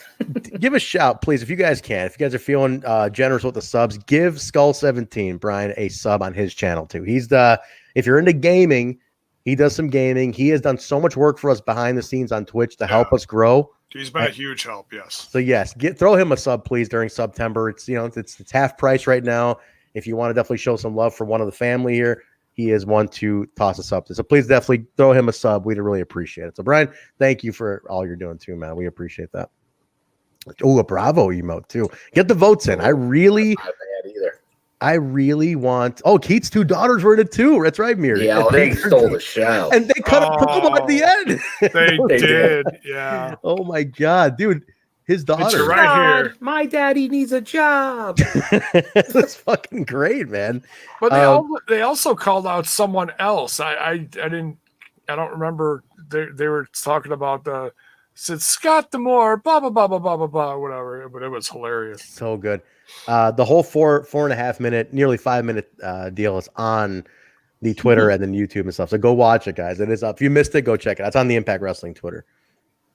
Give a shout, please, if you guys can. If you guys are feeling generous with the subs, give Skull17 Brian a sub on his channel too. He's if you're into gaming, he does some gaming. He has done so much work for us behind the scenes on Twitch to help us grow. He's been a huge help, yes. So yes, throw him a sub, please, during September. It's it's half price right now. If you want to definitely show some love for one of the family here, he is one to toss us up to. So please definitely throw him a sub. We'd really appreciate it. So Brian, thank you for all you're doing too, man. We appreciate that. Oh, a Bravo emote too. Get the votes in. I really want. Oh, Keith's two daughters were in it too. That's right, Miri. Yeah, they stole the show, and they cut a promo at the end. They did. Yeah. Oh my god, dude, his daughter right here. My daddy needs a job. That's fucking great, man. But they also called out someone else. I don't remember. They were talking about said Scott Demore, blah blah blah blah blah blah blah, whatever. But it was hilarious. So good. The whole 4.5 minute, nearly 5 minute deal is on the Twitter and then YouTube and stuff. So go watch it, guys. It is up. If you missed it, go check it. It's on the Impact Wrestling Twitter.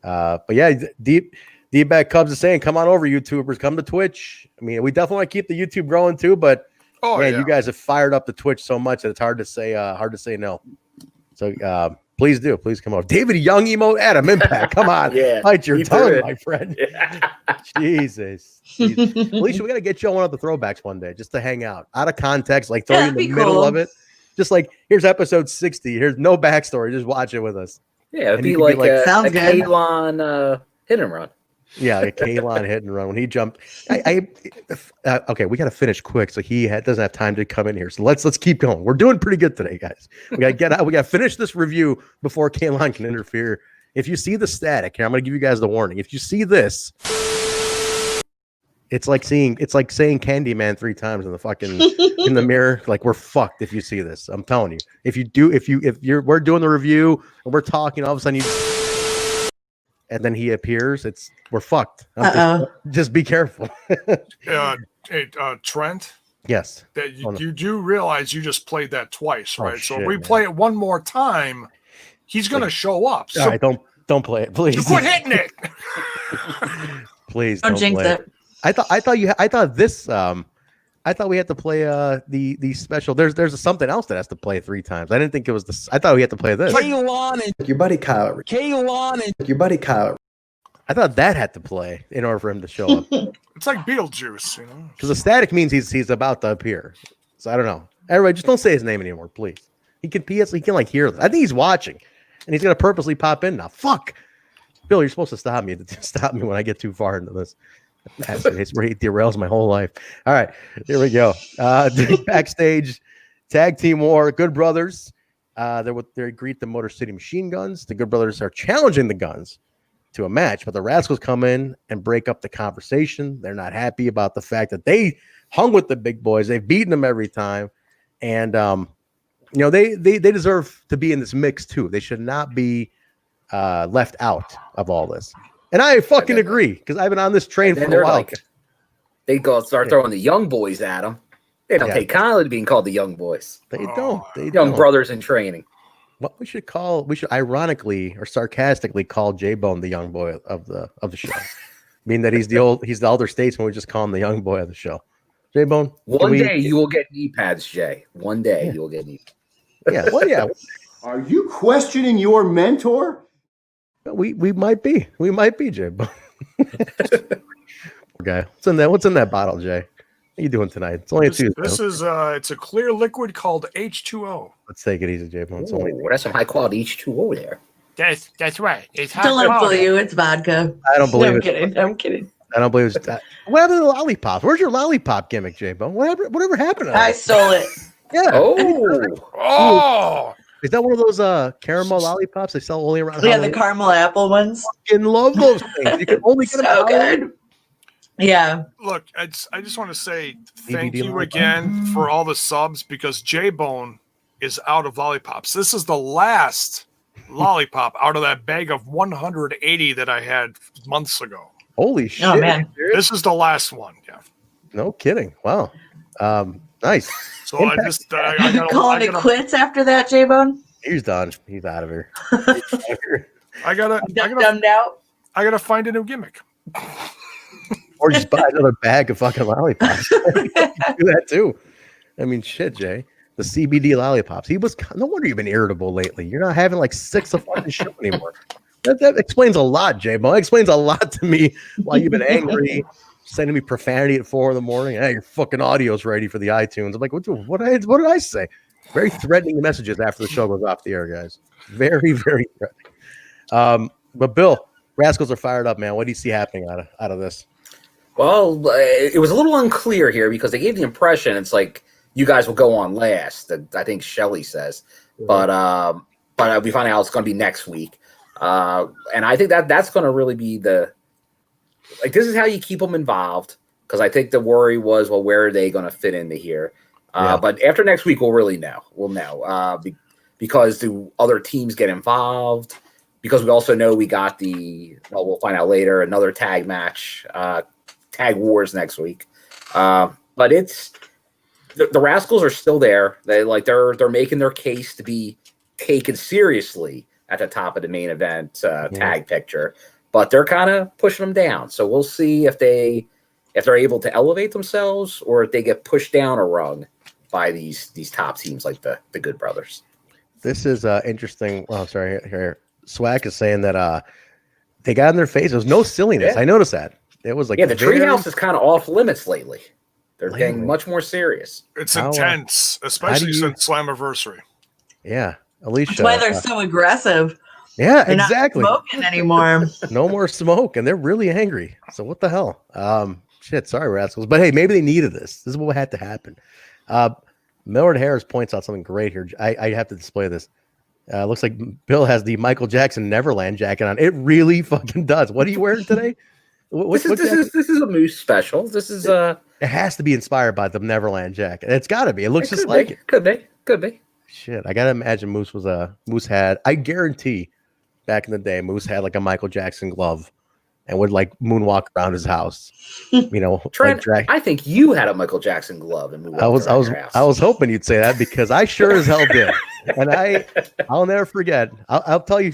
But yeah, D-Back Cubs is saying, come on over, YouTubers. Come to Twitch. I mean, we definitely want to keep the YouTube growing too, but you guys have fired up the Twitch so much that it's hard to say no. So please do. Please come over. David Young emote, Adam Impact. Come on. Bite your tongue, my friend. Yeah. Jesus. Alicia, we got to get you on one of the throwbacks one day just to hang out. Out of context, like throw you in the middle of it. Just like, here's episode 60. Here's no backstory. Just watch it with us. Yeah, it'd be like a Kalon hit and run. Yeah, a Kalon hit and run when he jumped. Okay, we got to finish quick, so he doesn't have time to come in here. So let's keep going. We're doing pretty good today, guys. We got to get out. We got to finish this review before Kalon can interfere. If you see the static, here I'm going to give you guys the warning. If you see this, it's like saying Candyman 3 times in the mirror. Like, we're fucked if you see this. I'm telling you. If we're doing the review and we're talking, all of a sudden and then he appears, we're fucked. Just be careful. Trent. Yes. That you do realize you just played that twice, right? So shit, if we play it one more time, he's going to show up. So all right, don't play it, please. You quit hitting it. Please don't jinx play it. I thought we had to play the special. There's something else that has to play 3 times. I didn't think it was this. I thought we had to play this. Kaylon and Your buddy Kyle. I thought that had to play in order for him to show up. It's like Beetlejuice, you know. Because the static means he's about to appear. So I don't know. Everybody, just don't say his name anymore, please. He can like hear this. I think he's watching, and he's gonna purposely pop in now. Fuck, Bill, you're supposed to stop me when I get too far into this. It's where he derails my whole life. All right, here we go. Backstage tag team war. Good Brothers. They greet the Motor City Machine Guns. The Good Brothers are challenging the Guns to a match, but the Rascals come in and break up the conversation. They're not happy about the fact that they hung with the big boys. They've beaten them every time, and they deserve to be in this mix too. They should not be left out of all this. And I fucking agree, because I've been on this train for a while. They start throwing the young boys at them. They don't take kindly to being called the young boys. They don't. Young brothers in training. What we should ironically or sarcastically call Jaybone the young boy of the show. Mean that he's the elder statesman. We just call him the young boy of the show. Jaybone. One day you will get knee pads, Jay. One day you will get knee pads. Yeah. Well, yeah. Are you questioning your mentor? We might be. We might be, Jaybone. Okay. What's in that bottle, Jay? What are you doing tonight? It's only a Tuesday. This is it's a clear liquid called H2O. Let's take it easy, Jaybone. That's some high quality H2O there. That's right. It's Don't fool you. It's vodka. I don't believe it. I'm kidding. I don't believe it's that. What happened to the lollipops? Where's your lollipop gimmick, Jaybone? Whatever happened to that? I stole it. Yeah. Oh. Is that one of those caramel lollipops they sell only around? Yeah, the caramel apple ones. Fucking love those things. You can only get them so good. Yeah. Look, I just want to say thank you again for all the subs, because Jaybone is out of lollipops. This is the last lollipop out of that bag of 180 that I had months ago. Holy shit. Oh, man. This is the last one. Yeah. No kidding. Wow. Nice. So I gotta calling it quits after that, Jaybone. He's done. He's out of here. I gotta dumbed out. I gotta find a new gimmick. Or just buy another bag of fucking lollipops. Do that too. I mean, shit, Jay. The CBD lollipops. No wonder you've been irritable lately. You're not having like 6 of fucking show anymore. That explains a lot, Jaybone. That explains a lot to me why you've been angry, sending me profanity at 4 a.m. Hey, your fucking audio's ready for the iTunes. I'm like, what did I say? Very threatening messages after the show goes off the air, guys. Very, very threatening. But Bill, Rascals are fired up, man. What do you see happening out of this? Well, it was a little unclear here because they gave the impression it's like you guys will go on last. I think Shelley says, but we find out it's going to be next week, and I think that's going to really be this is how you keep them involved, because I think the worry was, well, where are they going to fit into here? But after next week, we'll really know. We'll know because do other teams get involved? Because we also know we got we'll find out later, another tag match. Tag Wars next week, but it's the Rascals are still there. They're making their case to be taken seriously at the top of the main event tag picture, but they're kind of pushing them down. So we'll see if they're able to elevate themselves or if they get pushed down a rung by these top teams like the Good Brothers. This is interesting. Oh, sorry. Here, Swag is saying that they got in their face. There was no silliness. Yeah. I noticed that. It was like the treehouse is kind of off limits lately. They're getting much more serious. It's intense, especially since Slammiversary. Yeah, Alicia. That's why they're so aggressive. Yeah, they're exactly. Not smoking anymore. No more smoke, and they're really angry. So what the hell? Shit. Sorry, Rascals, but hey, maybe they needed this. This is what had to happen. Millard Harris points out something great here. I have to display this. Looks like Bill has the Michael Jackson Neverland jacket on. It really fucking does. What are you wearing today? This is a Moose special. This is It has to be inspired by the Neverland jacket. It's got to be. It looks just like it. Could be. Shit, I gotta imagine Moose had. I guarantee back in the day, Moose had like a Michael Jackson glove and would like moonwalk around his house. You know, Trent, like I think you had a Michael Jackson glove and I was hoping you'd say that because I sure as hell did. And I'll never forget. I'll tell you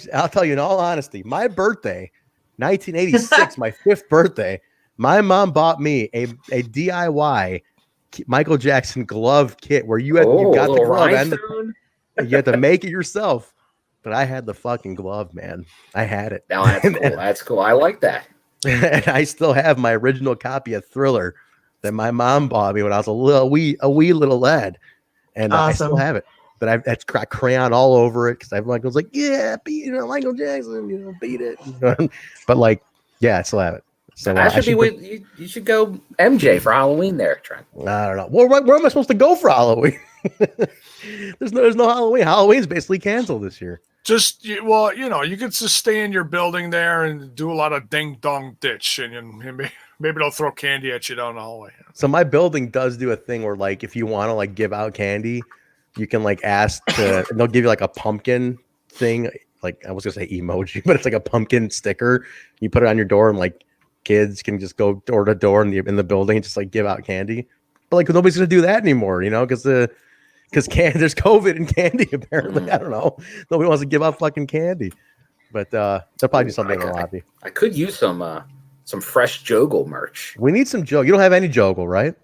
in all honesty, my birthday, 1986, my 5th birthday, my mom bought me a DIY Michael Jackson glove kit where you got the glove and you had to make it yourself. But I had the fucking glove, man. I had it. Now that's cool. That's cool. I like that. And I still have my original copy of Thriller that my mom bought me when I was a wee little lad, and I still have it. But that's got crayon all over it because I was like, yeah, beat Michael Jackson, beat it. But like, yeah, I still have it. So you should go MJ for Halloween there, Trent. I don't know. Well, where am I supposed to go for Halloween? There's no Halloween. Halloween's basically canceled this year. You could just stay in your building there and do a lot of ding dong ditch, and maybe they'll throw candy at you down the hallway. So my building does do a thing where, like, if you want to like give out candy, you can like ask to, and they'll give you like a pumpkin thing. Like I was gonna say emoji, but it's like a pumpkin sticker. You put it on your door, and like kids can just go door to door in the building and just like give out candy. But like nobody's gonna do that anymore, because there's COVID and candy apparently. I don't know. Nobody wants to give out fucking candy, but they'll probably do something in the lobby. I could use some fresh Joggle merch. We need some Joggle. You don't have any Joggle, right?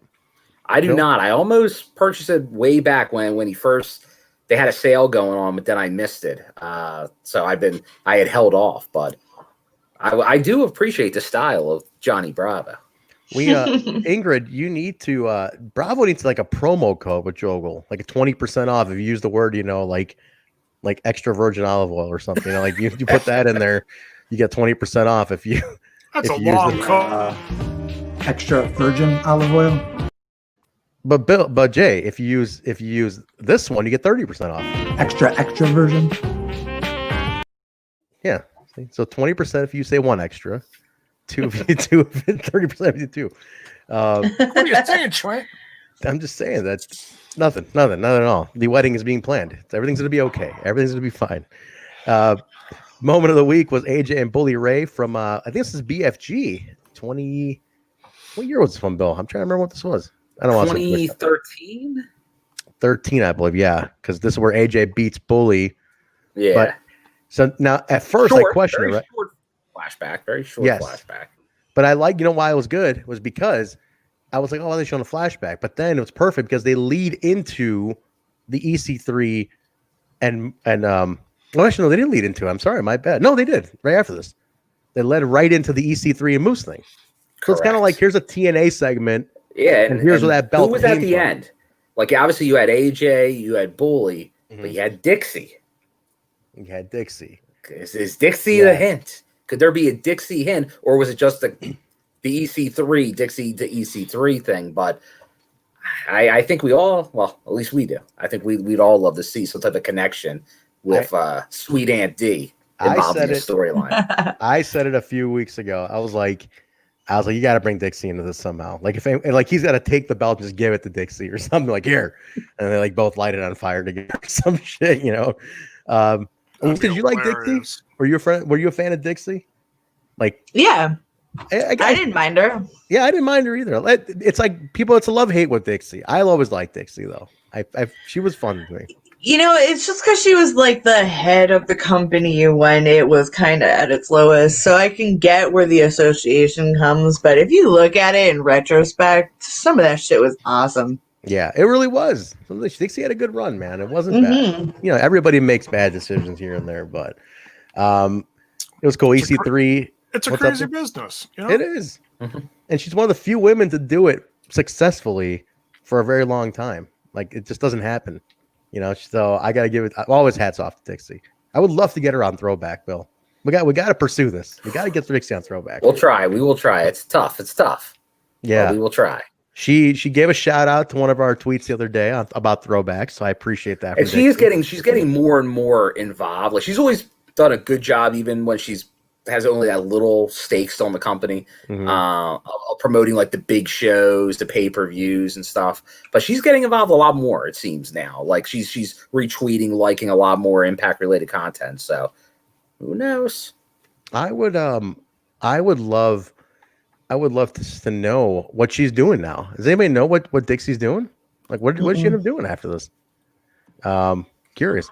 I do not. I almost purchased it way back when they had a sale going on, but then I missed it. So I had held off, but I do appreciate the style of Johnny Bravo. We Ingrid, you need to Bravo needs like a promo code with Joggle, like a 20% off if you use the word, like extra virgin olive oil or something. Like you put that in there, you get 20% off if you. That's a long code. Extra virgin olive oil. But Jay, if you use this one, you get 30% off. Extra virgin. Yeah. So 20% if you say one extra. 30% if you do. What are you saying, Trent? I'm just saying that's nothing at all. The wedding is being planned. Everything's gonna be okay. Everything's gonna be fine. Moment of the week was AJ and Bully Ray from I think this is BFG 20. What year was this from, Bill? I'm trying to remember what this was. I don't want 2013. 13, I believe. Yeah, because this is where AJ beats Bully. Yeah. But so now at first I questioned it, right? Flashback, very short flashback. But I like, why it was good was because I was like, oh, they're showing a flashback. But then it was perfect because they lead into the EC3 and well, actually, no, they didn't lead into it. I'm sorry, my bad. No, they did right after this. They led right into the EC3 and Moose thing. So it's kind of like, here's a TNA segment. Yeah. And here's where that belt who was at the end. Like, obviously, you had AJ, you had Bully, but you had Dixie. You had Dixie. Is Dixie the hint? Could there be a Dixie hint, or was it just the EC3, Dixie to EC3 thing? But I think we all, well, at least we do. I think we'd all love to see some type of connection with Sweet Aunt D involved in the storyline. I said it a few weeks ago. I was like, you got to bring Dixie into this somehow. Like he's got to take the belt and just give it to Dixie or something. Like here, and they like both light it on fire together. Some shit, Did you like Dixie? Were you a fan of Dixie? Like, yeah, I didn't mind her. Yeah, I didn't mind her either. It's like people. It's a love hate with Dixie. I always liked Dixie though. She was fun to me. It's just because she was like the head of the company when it was kind of at its lowest. So I can get where the association comes. But if you look at it in retrospect, some of that shit was awesome. Yeah, it really was. Dixie had a good run, man. It wasn't bad. Everybody makes bad decisions here and there, but it was cool. EC3. It's a crazy business. It is. And she's one of the few women to do it successfully for a very long time. Like, it just doesn't happen. So I got to give it always hats off to Dixie. I would love to get her on Throwback, Bill. We got to pursue this. We got to get Dixie on Throwback. We'll try. We will try. It's tough. Yeah. But we will try. She gave a shout out to one of our tweets the other day about throwbacks, so I appreciate that. And she's getting more and more involved. Like, she's always done a good job, even when has only that little stake still in the company, promoting like the big shows, the pay-per-views and stuff. But she's getting involved a lot more, it seems now. Like she's retweeting, liking a lot more Impact related content. So Who knows? I would love to know what she's doing now. Does anybody know what Dixie's doing? Like, what did she end up doing after this? Curious.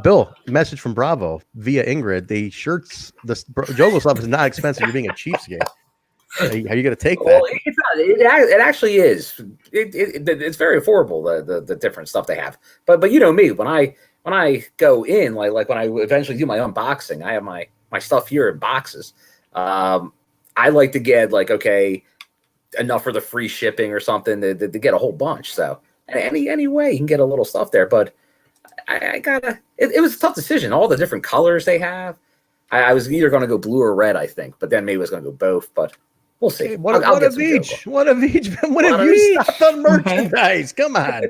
Bill, message from Bravo via Ingrid. The shirts, the Jogo stuff is not expensive. You're being a cheapskate. How are you going to take that? Well, it's not, it actually is. It's very affordable. The different stuff they have. But you know me, when I go in, like when I eventually do my unboxing, I have my stuff here in boxes. I like to get enough for the free shipping or something to get a whole bunch. So any way you can get a little stuff there, but I gotta. It was a tough decision. All the different colors they have. I was either going to go blue or red, I think, but then maybe I was going to go both. But we'll see. Hey, what of each? What of each? What have you stopped on merchandise? Come on.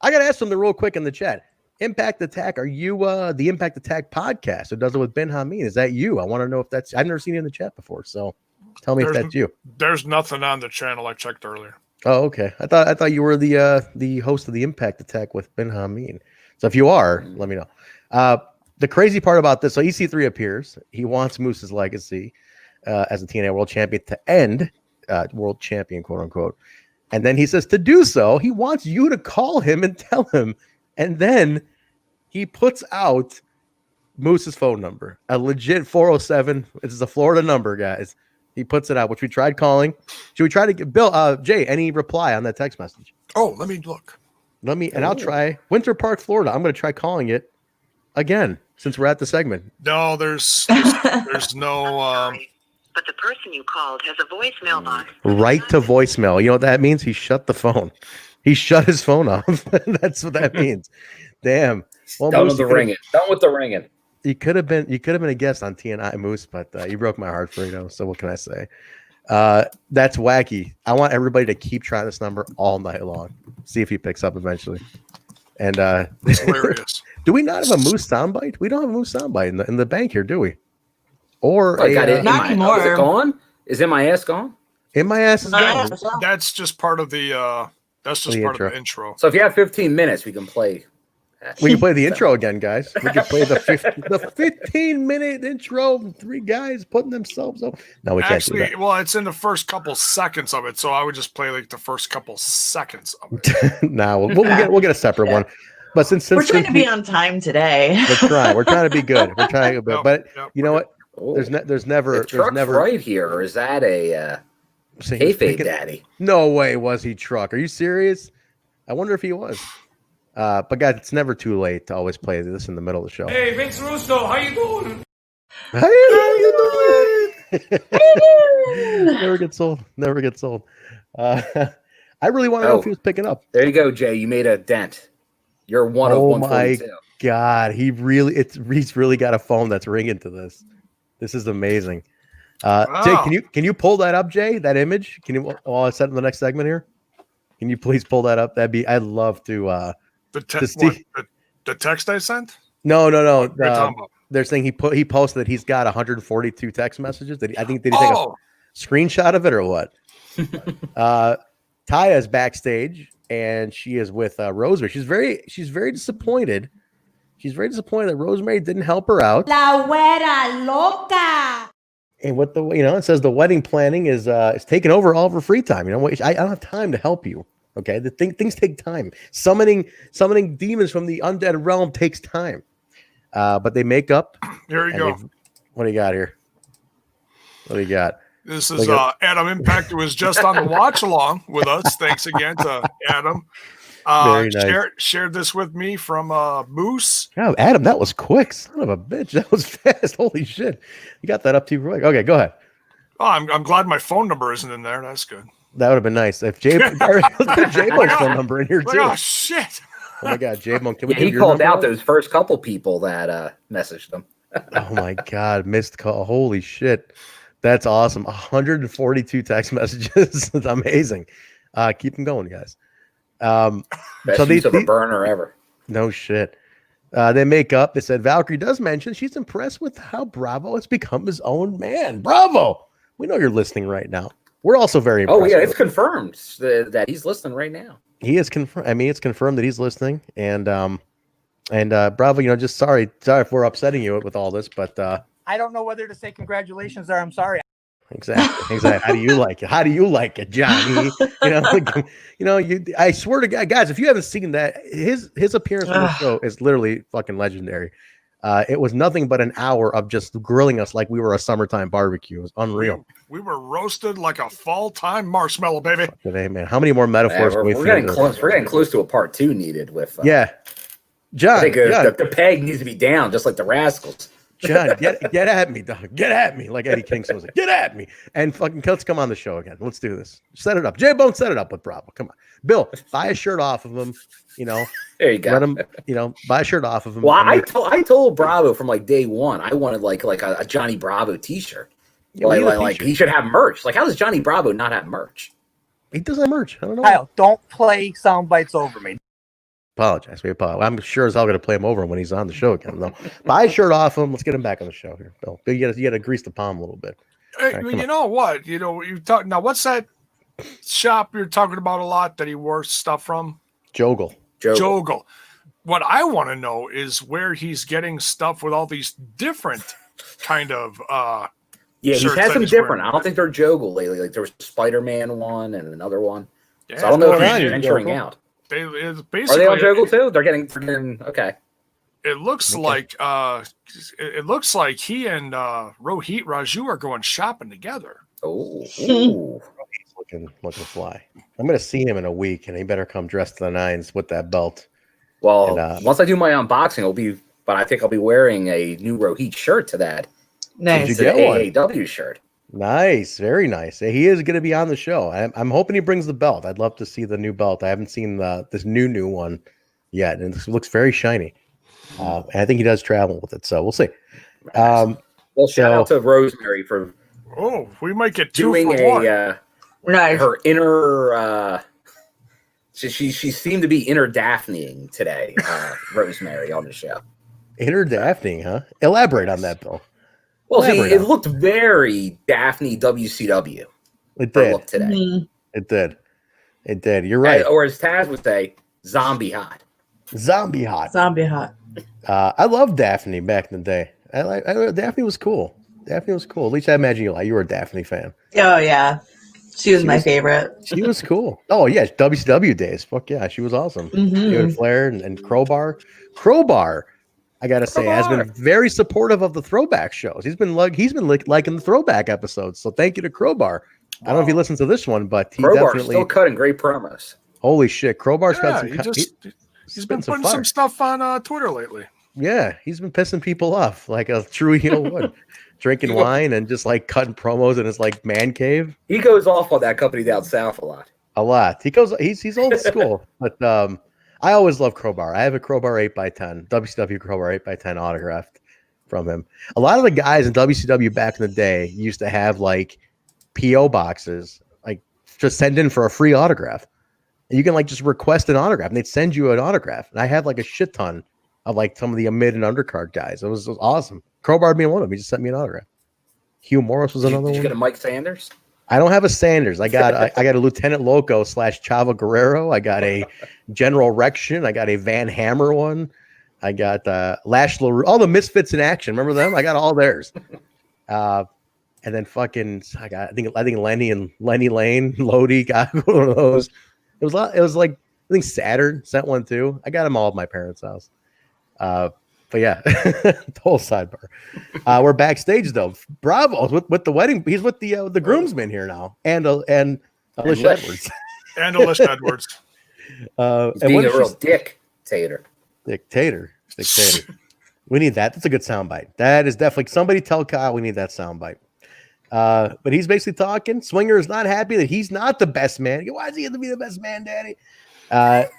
I got to ask something real quick in the chat. Impact Attack, are you the Impact Attack podcast? It does it with Ben Hameen. Is that you? I want to know if that's. I've never seen you in the chat before, so tell me if that's you. There's nothing on the channel. I checked earlier. Oh, okay. I thought you were the host of the Impact Attack with Ben Hameen. So if you are, let me know. The crazy part about this, so EC3 appears. He wants Moose's legacy as a TNA world champion to end, world champion, quote unquote. And then he says to do so, he wants you to call him and tell him. And then he puts out Moose's phone number, a legit 407. This is a Florida number, guys. He puts it out, which we tried calling. Should we try to get Bill, Jay, any reply on that text message? Oh, let me look. I'll try Winter Park, Florida. I'm going to try calling it again since we're at the segment. No, there's no. But the person you called has a voicemail box. Right to voicemail. You know what that means? He shut the phone. He shut his phone off. That's what that means. Damn. Well, done with the ringing. Done with the ringing. You could have been a guest on TNI, Moose, but you broke my heart, Fredo. So what can I say? That's wacky. I want everybody to keep trying this number all night long. See if he picks up eventually. And it's hilarious. Do we not have a Moose soundbite? We don't have a Moose soundbite in the bank here, do we? Or not anymore. Is it gone? Is In My Ass gone? In My Ass is gone. That's just part of the. That's just part of the intro. So if you have 15 minutes, we can play. We can play the intro again, guys. We can play the 15-minute intro. 3 guys putting themselves up. No, we can't do that. Well, it's in the first couple seconds of it, so I would just play like the first couple seconds of it. We'll get a separate one. But since we're trying to be on time today, we're trying to be good. We're trying to be, but you know what? There's never right here. Or is that a kayfabe daddy? No way was he Truck. Are you serious? I wonder if he was. But guys, it's never too late to always play this in the middle of the show. Hey, Vince Russo, how you doing? How you doing? Never gets old. Never gets old. I really want to know if he was picking up. There you go, Jay. You made a dent. You're one of 142. Oh my God, he's really got a phone that's ringing to this. This is amazing. Jay, can you pull that up, Jay? That image? Can you? While I set in the next segment here, can you please pull that up? I'd love to. The text I sent? No. They're saying he posted that he's got 142 text messages. Did he take a screenshot of it or what? Taya's backstage and she is with Rosemary. She's very disappointed. She's very disappointed that Rosemary didn't help her out. La güera loca. And what it says the wedding planning is taking over all of her free time. I don't have time to help you. Okay, things take time. Summoning demons from the undead realm takes time. But they make up. Here you go. What do you got here? What do you got? This is Adam Impact, who was just on the watch along with us. Thanks again to Adam. Very nice. Shared this with me from Moose. Oh, Adam, that was quick. Son of a bitch. That was fast. Holy shit. You got that up too quick. Okay, go ahead. Oh, I'm glad my phone number isn't in there. That's good. That would have been nice if let's put Jaybone's phone number in here too. Oh shit! Oh my God, Jaybone, can we? He called out those first couple people that messaged him. Oh my God, missed call! Holy shit, that's awesome! 142 text messages. That's amazing. Keep them going, guys. Best use of a burner ever. No shit. They make up. They said Valkyrie does mention she's impressed with how Bravo has become his own man. Bravo! We know you're listening right now. We're also very impressed. Oh yeah, it's confirmed that he's listening right now. He is confirmed. I mean, it's confirmed that he's listening, and And Bravo, just sorry if we're upsetting you with all this, but I don't know whether to say congratulations or I'm sorry. Exactly. How do you like it? How do you like it, Johnny? I swear to God, guys, if you haven't seen that, his appearance on the show is literally fucking legendary. It was nothing but an hour of just grilling us like we were a summertime barbecue. It was unreal. We were roasted like a fall-time marshmallow, baby. Hey, man, how many more metaphors? We're getting close. We're getting close to a part 2 needed with. John. I think the peg needs to be down, just like the Rascals. John, get at me, dog. Get at me, like Eddie Kingston was like, get at me. And fucking let's come on the show again. Let's do this. Set it up. Jaybone, set it up with Bravo. Come on. Bill, buy a shirt off of him. There you go. Let him, buy a shirt off of him. Well, I told Bravo from like day one, I wanted like a Johnny Bravo t-shirt. Yeah, like he should have merch. Like, how does Johnny Bravo not have merch? He doesn't have merch. I don't know. Kyle, don't play sound bites over me. Apologize. We apologize. I'm sure as hell going to play him over when he's on the show again. Though, buy a shirt off him. Let's get him back on the show here, Bill. You got to grease the palm a little bit. Hey, right, you know what? You talk now. What's that shop you're talking about a lot that he wore stuff from? Joggle. What I want to know is where he's getting stuff with all these different kind of. He's had some different. I don't think they're Joggle lately. Like there was a Spider-Man one and another one. Yeah, so I don't know if he's venturing out. It's Are basically, they on Joggle too? They're getting okay. It looks like he and Rohit Raju are going shopping together. Oh, looking fly. I'm going to see him in a week, and he better come dressed to the nines with that belt. Well, once I do my unboxing, I think I'll be wearing a new Rohit shirt to that. Nice. Did you get one? AAW shirt. Nice, very nice. He is going to be on the show. I'm hoping he brings the belt. I'd love to see the new belt. I haven't seen this new one yet, and it looks very shiny. And I think he does travel with it, so we'll see. Well, shout out to Rosemary for we might get doing her inner. She seemed to be inner Daphne today. Rosemary on the show. Inner Daphne, huh? Elaborate on that, Bill. Well, it looked very Daphne WCW. It did. Look today. Mm-hmm. It did. You're right. Or as Taz would say, zombie hot. Zombie hot. I loved Daphne back in the day. Daphne was cool. At least I imagine you were a Daphne fan. Oh yeah, she was my favorite. She was cool. Oh yeah, WCW days. Fuck yeah, she was awesome. David Flair and Crowbar. I gotta say, has been very supportive of the throwback shows. He's been liking the throwback episodes. So thank you to Crowbar. I don't know if he listens to this one, but he Crowbar's still cutting great promos. Holy shit, Crowbar's got some. He's been putting some stuff on Twitter lately. Yeah, he's been pissing people off like a true heel would, drinking wine and just like cutting promos in his like man cave. He goes off on that company down south a lot. He's old school, but I always love Crowbar. I have a Crowbar 8x10, WCW Crowbar 8x10 autographed from him. A lot of the guys in WCW back in the day used to have like PO boxes, like just send in for a free autograph. And you can like just request an autograph and they'd send you an autograph. And I had like a shit ton of like some of the mid and undercard guys. It was awesome. Crowbar being one of them. He just sent me an autograph. Hugh Morris was another one. Did you get a Mike Sanders? I don't have a Sanders. I got a Lieutenant Loco / Chavo Guerrero. I got a General Rection. I got a Van Hammer one. I got Lash LaRue. All the Misfits in action. Remember them? I got all theirs. And then fucking I think Lenny Lane, Lodi got one of those. It was like I think Saturn sent one too. I got them all at my parents' house. But yeah, the whole sidebar. We're backstage though. Bravo with the wedding. He's with the groomsmen here now, and Alicia Edwards. And Alicia Edwards. He's being a real dictator. We need that. That's a good soundbite. That is definitely somebody tell Kyle we need that soundbite. But he's basically talking. Swinger is not happy that he's not the best man. Why does he have to be the best man, Daddy?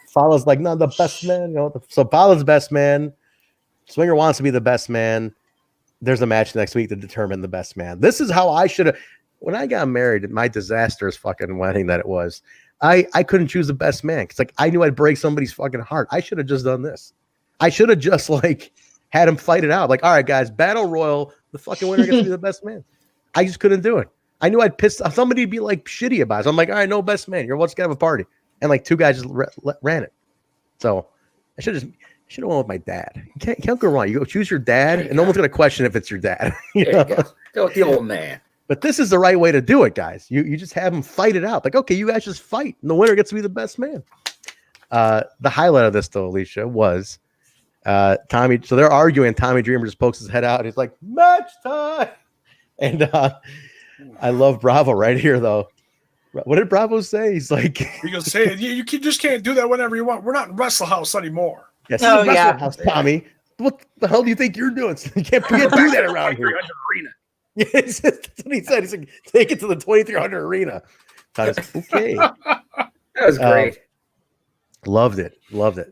Fowler's like, no, the best man. So Fowler's best man. Swinger wants to be the best man. There's a match next week to determine the best man. This is how I should have. When I got married at my disastrous fucking wedding that it was, I couldn't choose the best man because like I knew I'd break somebody's fucking heart. I should have just done this. I should have just like had him fight it out. Like, all right, guys, battle royal. The fucking winner gets to be the best man. I just couldn't do it. I knew I'd piss somebody be like shitty about it. So I'm like, all right, no best man. Let's have a party. And like two guys just ran it. So I should have just should have went with my dad. You can't go wrong. You go choose your dad, and no one's going to question if it's your dad. There you go. Go with the old man. But this is the right way to do it, guys. You just have them fight it out. Like, okay, you guys just fight, and the winner gets to be the best man. The highlight of this, though, Alicia, was Tommy. So they're arguing. Tommy Dreamer just pokes his head out, and he's like, match time. And I love Bravo right here, though. What did Bravo say? He's like, he goes, say you just can't do that whenever you want. We're not in Wrestle House anymore. Yes, House, Tommy. What the hell do you think you're doing? You can't do that around here. Arena. Yes, that's what he said. He's like, take it to the 2300 arena. Tommy's like, okay. That was great. Loved it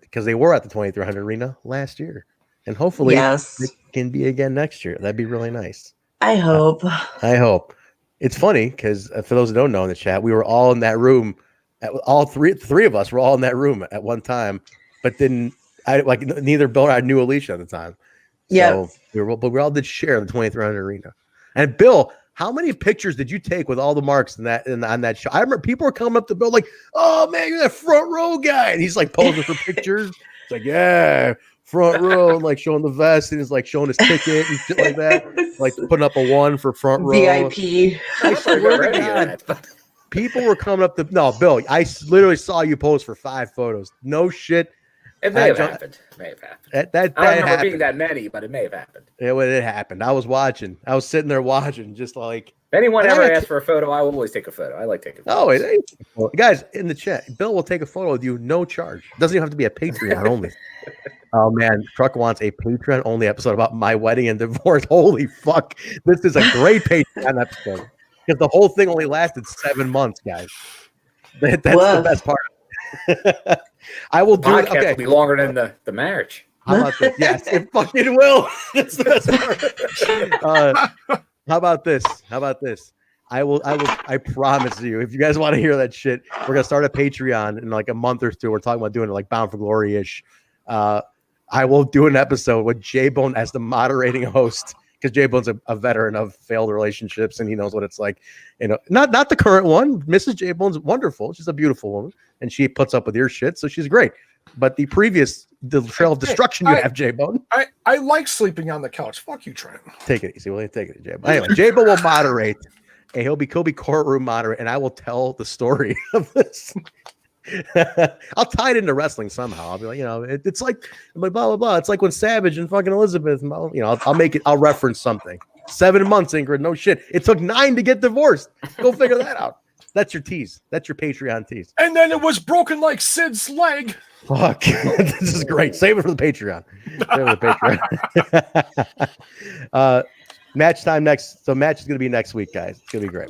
because they were at the 2300 arena last year, and hopefully it can be again next year. That'd be really nice. I hope. I hope. It's funny because for those who don't know in the chat, we were all in that room. All three of us were all in that room at one time, but neither Bill or I knew Alicia at the time. So we all did share the 2300 arena. And Bill, how many pictures did you take with all the marks on that show? I remember people were coming up to Bill like, "Oh man, you're that front row guy," and he's like posing for pictures. It's like, yeah, front row, and like showing the vest, and he's like showing his ticket and shit like that, like putting up a 1 for front row VIP. I swear to God, people were coming up to Bill. I literally saw you pose for 5 photos. No shit. It may have happened. That I don't remember happened. being that many, but it may have happened. It happened. I was watching. I was sitting there watching, just like. If anyone ever asks for a photo, I will always take a photo. I like taking photos. Guys in the chat, Bill will take a photo with you, no charge. It doesn't even have to be a Patreon only. Oh man, Truck wants a Patreon only episode about my wedding and divorce. Holy fuck! This is a great Patreon episode because the whole thing only lasted 7 months, guys. That's the best part. I will do it. Okay, will be longer than the marriage. How about this? Yes, it fucking will. That's the best part. How about this? I promise you, if you guys want to hear that shit, we're gonna start a Patreon in like a month or two. We're talking about doing it like Bound for Glory-ish. I will do an episode with Jaybone as the moderating host because Jaybone's a veteran of failed relationships and he knows what it's like. You know, not the current one. Mrs. Jaybone's wonderful. She's a beautiful woman and she puts up with your shit, so she's great. But the trail of destruction you have, Jaybone. I like sleeping on the couch. Fuck you, Trent. Take it easy. We'll take it, Jaybone. Anyway, Jaybone will moderate, and he'll be courtroom moderate, and I will tell the story of this. I'll tie it into wrestling somehow. I'll be like, it's like blah blah blah. It's like when Savage and fucking Elizabeth, I'll reference something. 7 months, Ingrid. No shit. It took 9 to get divorced. Go figure that out. That's your tease. That's your Patreon tease. And then it was broken like Sid's leg. Fuck. This is great. Save it for the Patreon. Match time next. So match is going to be next week, guys. It's going to be great.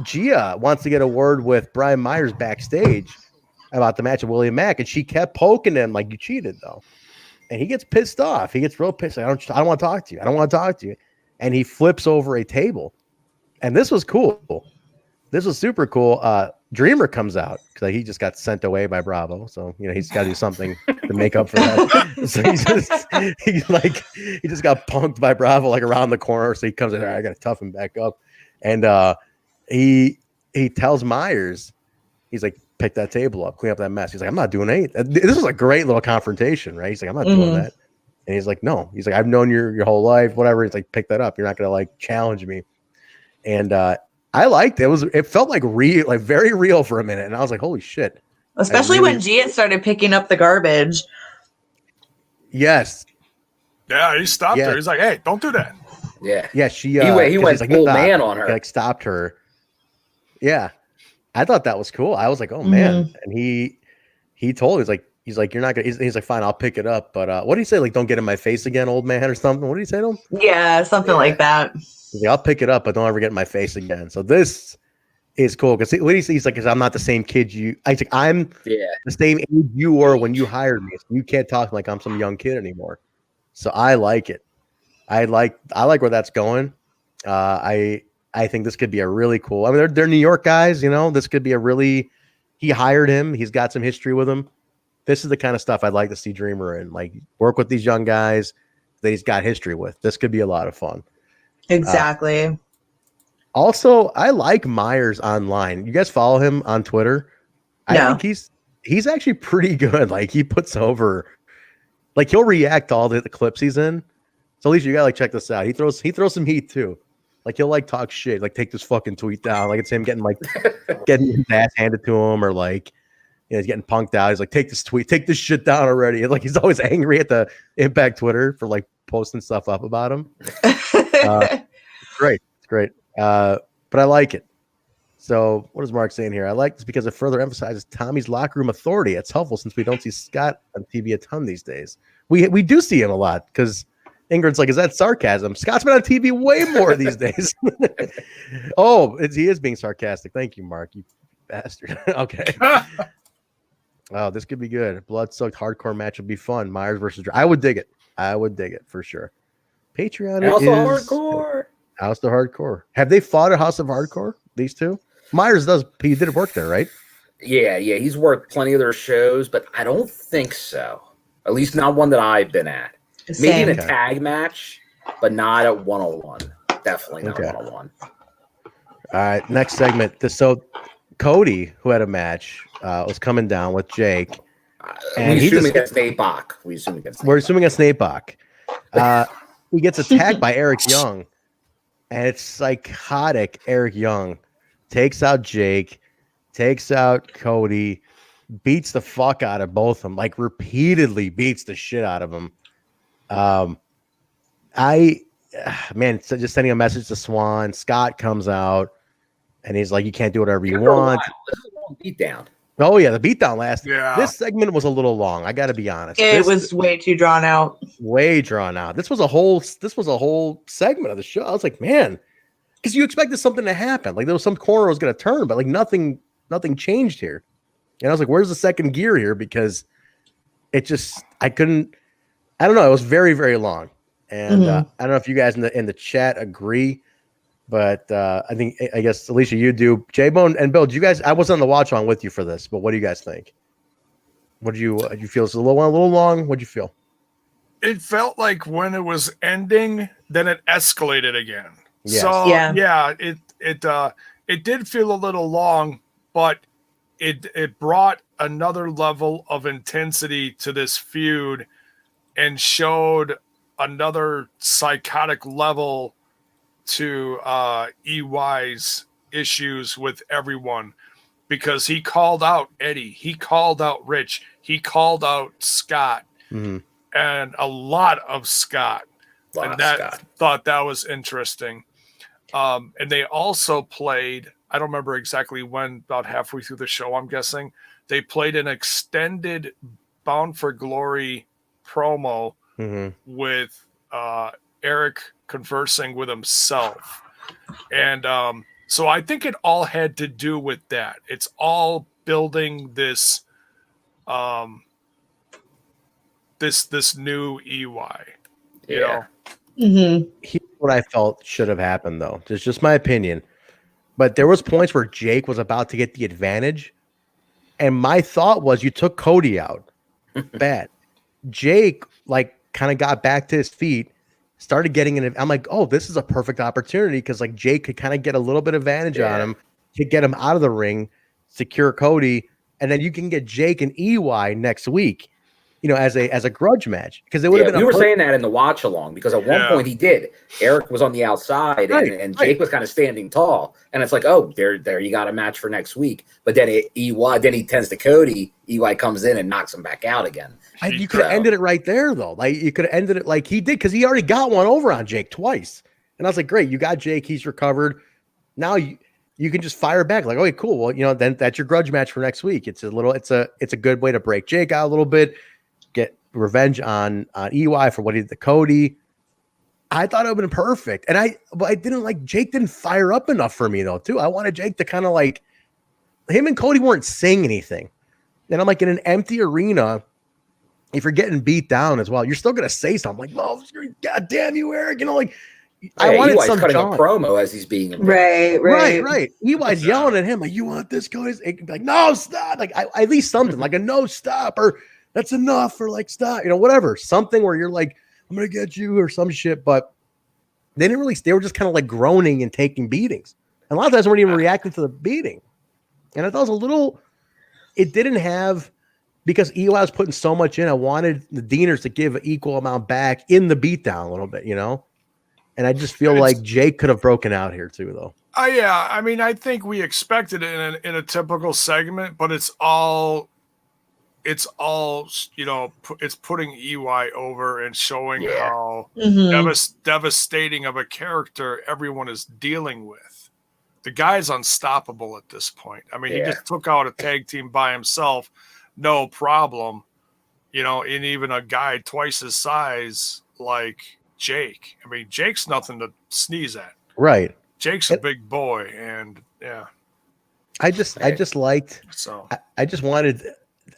Gia wants to get a word with Brian Myers backstage about the match of William Mack, and she kept poking him like, you cheated, though. And he gets pissed off. He gets real pissed. I don't want to talk to you. I don't want to talk to you. And he flips over a table. And this was cool. This was super cool. Dreamer comes out because he just got sent away by Bravo, so he's got to do something to make up for that. So he just got punked by Bravo like around the corner. So he comes in there. I got to toughen back up, and he tells Myers, he's like, pick that table up, clean up that mess. He's like, I'm not doing anything. This was a great little confrontation, right? He's like, I'm not doing that, and he's like, no. He's like, I've known your whole life, whatever. He's like, pick that up. You're not gonna like challenge me, and I liked it. It felt like real, like very real for a minute. And I was like, holy shit. Especially when Gia started picking up the garbage. Yes. Yeah, he stopped her. He's like, hey, don't do that. Yeah. Yeah, he went like, full man on her. He like stopped her. Yeah. I thought that was cool. I was like, oh man. And he told me, he's like, you're not gonna, he's like, fine, I'll pick it up. But what did he say? Like, don't get in my face again, old man, or something. What did he say to him? Yeah, something like that. He's like, I'll pick it up, but don't ever get in my face again. So this is cool because he's like, I'm not the same kid you. I'm the same age you were when you hired me. So you can't talk like I'm some young kid anymore. So I like it. I like where that's going. I think this could be a really cool. I mean, they're New York guys. This could be a really. He hired him. He's got some history with him. This is the kind of stuff I'd like to see Dreamer in. Like work with these young guys that he's got history with. This could be a lot of fun. Exactly. Also, I like Myers online. You guys follow him on Twitter? I think he's actually pretty good. Like he puts over, like he'll react to all the clips he's in. So at least you gotta like check this out. He throws some heat too. Like he'll like talk shit, like take this fucking tweet down. Like it's him getting his ass handed to him, or like he's getting punked out. He's like, take this shit down already. And like he's always angry at the Impact Twitter for like posting stuff up about him. It's great. But I like it. So what is Mark saying here? I like this because it further emphasizes Tommy's locker room authority. It's helpful since we don't see Scott on TV a ton these days. We do see him a lot because Ingrid's like, is that sarcasm? Scott's been on TV way more these days. He is being sarcastic. Thank you, Mark, you bastard. Okay. Oh, this could be good. Blood-soaked hardcore match would be fun. Myers versus I would dig it for sure. Patreon House is of Hardcore. House of Hardcore. Have they fought at House of Hardcore? These two? Myers he did work there, right? Yeah. He's worked plenty of their shows, but I don't think so. At least not one that I've been at. Maybe in a tag match, but not at 101. Definitely not 101. All right, next segment. So Cody, who had a match, was coming down with Jake. And we're assuming against Nate Bach. We're assuming it's Nate Bach. He gets attacked by Eric Young. And it's psychotic. Eric Young takes out Jake, takes out Cody, beats the fuck out of both of them, like repeatedly beats the shit out of them. Just sending a message to Swan. Scott comes out and he's like, you can't do whatever you want. This is a long beatdown. Oh yeah, the beatdown lasted. Yeah. This segment was a little long. I got to be honest. It was way too drawn out. Way drawn out. This was a whole segment of the show. I was like, man, because you expected something to happen. Like there was some corner was going to turn, but like nothing changed here. And I was like, where's the second gear here? Because it just, I don't know. It was very, very long. And I don't know if you guys in the chat agree, but I guess Alicia, you do. Jaybone and Bill, do you guys? I was on the watch on with you for this, but what do you guys think? What do you feel? It's a little long. What'd you feel? It felt like when it was ending, then it escalated again. Yes. So it did feel a little long, but it brought another level of intensity to this feud and showed another psychotic level to EY's issues with everyone, because he called out Eddie, he called out Rich, he called out Scott, and a lot of Scott. Thought that was interesting. And they also played, I don't remember exactly when, about halfway through the show, I'm guessing, they played an extended Bound for Glory promo with Eric conversing with himself. And so I think it all had to do with that. It's all building this this new EY. You know? Here's what I felt should have happened, though. It's just my opinion. But there was points where Jake was about to get the advantage. And my thought was, you took Cody out. Bad. Jake, kind of got back to his feet, started getting in. I'm like, oh, this is a perfect opportunity, because Jake could kind of get a little bit of advantage on him to get him out of the ring, secure Cody, and then you can get Jake and EY next week, as a grudge match, because it would have been. We were saying that in the watch along, because at one point he did. Eric was on the outside, and Jake was kind of standing tall, and it's like, oh, there you got a match for next week. But then then he tends to Cody. EY comes in and knocks him back out again. You could have ended it right there, though. You could have ended it like he did, because he already got one over on Jake twice. And I was like, great, you got Jake, he's recovered. Now you can just fire back, like, okay, cool. Well, then that's your grudge match for next week. It's a good way to break Jake out a little bit, get revenge on EY for what he did to Cody. I thought it would have been perfect. And I didn't Jake didn't fire up enough for me, though, too. I wanted Jake to kind of him and Cody weren't saying anything. And I'm like, in an empty arena, if you're getting beat down as well, you're still going to say something like, oh, God damn you, Eric. I wanted EY's some cutting John. a promo as he's being Right. EY's yelling at him like, you want this, Cody? Like, no, stop. At least something like a no, stop, or that's enough, or stop, whatever. Something where you're like, I'm going to get you, or some shit. But they didn't really, they were just kind of groaning and taking beatings. And a lot of times they weren't even reacting to the beating. And I thought it was it didn't have, because EY was putting so much in. I wanted the Deaners to give an equal amount back in the beatdown a little bit, you know. And I just feel like Jake could have broken out here too, though. Yeah. I mean, I think we expected it in a typical segment, but it's all, you know, it's putting EY over and showing how devastating of a character everyone is dealing with. The guy's unstoppable at this point. I mean, he just took out a tag team by himself, no problem. You know, and even a guy twice his size like Jake. I mean, Jake's nothing to sneeze at. Right. Jake's a big boy, and I just liked. So I just wanted.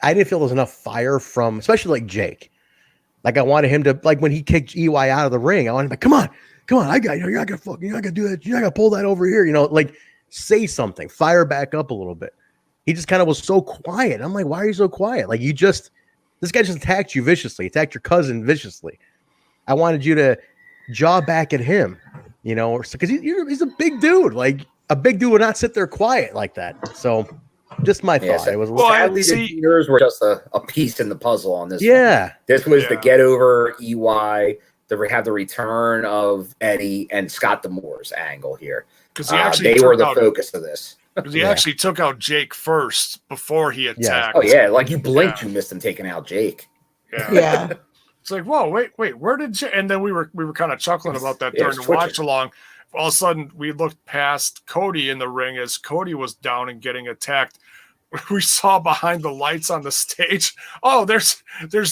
I didn't feel there was enough fire from, especially like Jake. Like I wanted him to, like when he kicked EY out of the ring, I wanted him to, come on, I got you. You're not gonna do that. You're not gonna pull that over here. You know, like say something, fire back up a little bit. He just kind of was so quiet. I'm like, why are you so quiet? Like this guy just attacked you viciously, attacked your cousin viciously. I wanted you to jaw back at him, you know, because he's a big dude. Like a big dude would not sit there quiet like that. So just my thought. It was sadly the Deaners were just a piece in the puzzle on this. Yeah. One. This was the get over EY, to have the return of Eddie and Scott D'Amour's angle here. Because they were the focus of this. Because he actually took out Jake first before he attacked. Oh yeah, like you blinked, you missed him taking out Jake. Yeah. It's like, whoa, wait, where did Jake? And then we were kind of chuckling about that during the watch along. All of a sudden, we looked past Cody in the ring as Cody was down and getting attacked. We saw behind the lights on the stage. Oh, there's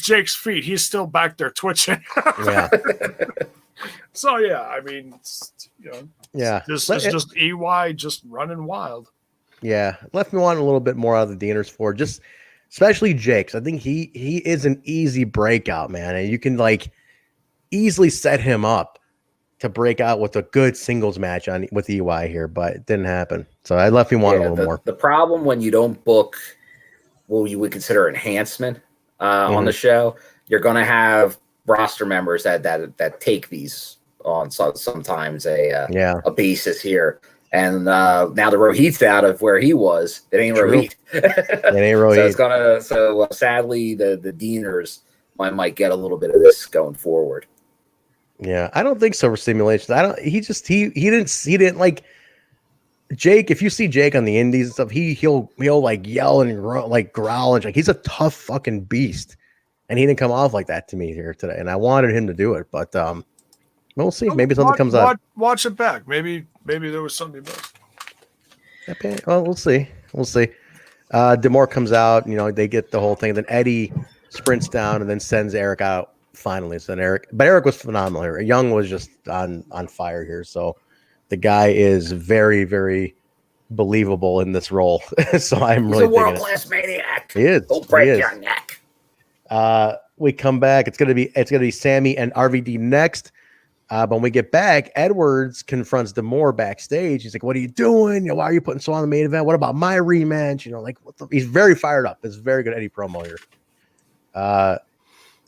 Jake's feet. He's still back there twitching. Yeah. So yeah, I mean, you know, just EY just running wild. Yeah, left me wanting a little bit more out of the Deaners for just, especially Jake's. I think he is an easy breakout, man, and you can like easily set him up to break out with a good singles match with EY here, but it didn't happen. So I left me wanting a little more. The problem when you don't book what you would consider enhancement on the show, you're going to have roster members that take these on sometimes a basis here. And now the Rohit's out of where he was. It ain't Rohit. It ain't Rohit. So sadly, the Deaners might get a little bit of this going forward. Yeah, I don't think so for Simulation. He didn't like Jake. If you see Jake on the indies and stuff, he'll like yell and growl and like he's a tough fucking beast. And he didn't come off like that to me here today. And I wanted him to do it, but we'll see. Maybe something comes up. Watch it back. Maybe there was something about it. Well, we'll see. D'Amore comes out, you know, they get the whole thing. Then Eddie sprints down and then sends Eric out finally. So Eric was phenomenal here. Young was just on fire here. So the guy is very, very believable in this role. So I'm really He's a world-class maniac. He is. He'll break your neck. We come back. It's gonna be Sammy and RVD next. But when we get back, Edwards confronts D'Amore backstage. He's like, "What are you doing? You know, why are you putting so on the main event? What about my rematch? You know, like he's very fired up. It's very good Eddie promo here."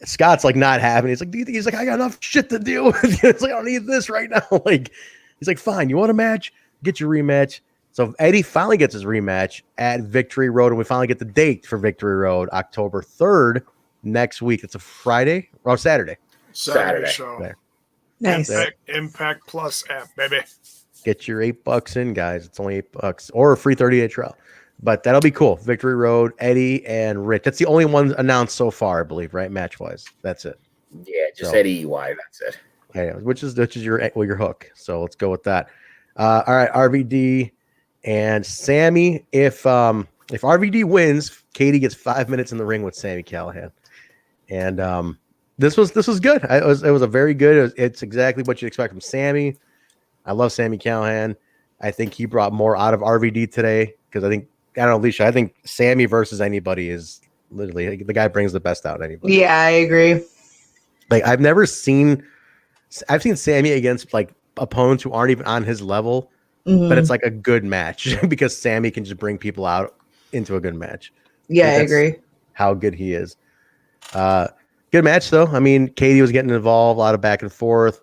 Scott's like not having. He's like, I got enough shit to deal with. It's like I don't need this right now. Like he's like, fine. You want a match? Get your rematch. So Eddie finally gets his rematch at Victory Road, and we finally get the date for Victory Road, October 3rd, next week. It's a Friday or Saturday. Saturday show. There. Nice. Impact Plus app, baby. Get your $8 in, guys. It's only $8 or a free 30-day trial. But that'll be cool. Victory Road, Eddie and Rich. That's the only one announced so far, I believe, right? Match-wise. That's it. Yeah, just Eddie EY. That's it. Yeah, which is your hook. So let's go with that. All right, RVD and Sammy. If RVD wins, Katie gets 5 minutes in the ring with Sami Callihan. And this was good. It was a very good. It's exactly what you expect from Sammy. I love Sami Callihan. I think he brought more out of RVD today because I don't know, Alicia. I think Sammy versus anybody is literally the guy brings the best out of anybody. Yeah, I agree. Like I've seen Sammy against like opponents who aren't even on his level, but it's like a good match because Sammy can just bring people out into a good match. Yeah, I agree. How good he is. Good match though. I mean, Katie was getting involved, a lot of back and forth.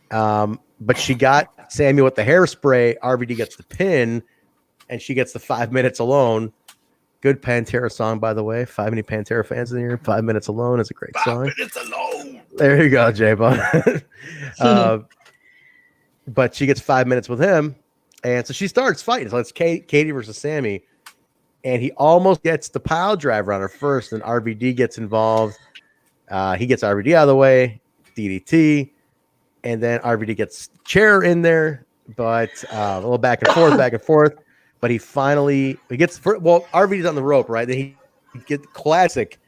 But she got Sammy with the hairspray. RVD gets the pin, and she gets the 5 minutes alone. Good Pantera song, by the way. 5 many Pantera fans in here. 5 Minutes Alone is a great song. 5 minutes alone. There you go, Jaybone. But she gets 5 minutes with him, and so she starts fighting. So it's Katie versus Sammy, and he almost gets the pile driver on her first, and RVD gets involved. He gets RVD out of the way, DDT, and then RVD gets chair in there, but a little back and forth. But he gets RVD's on the rope, right? Then he gets classic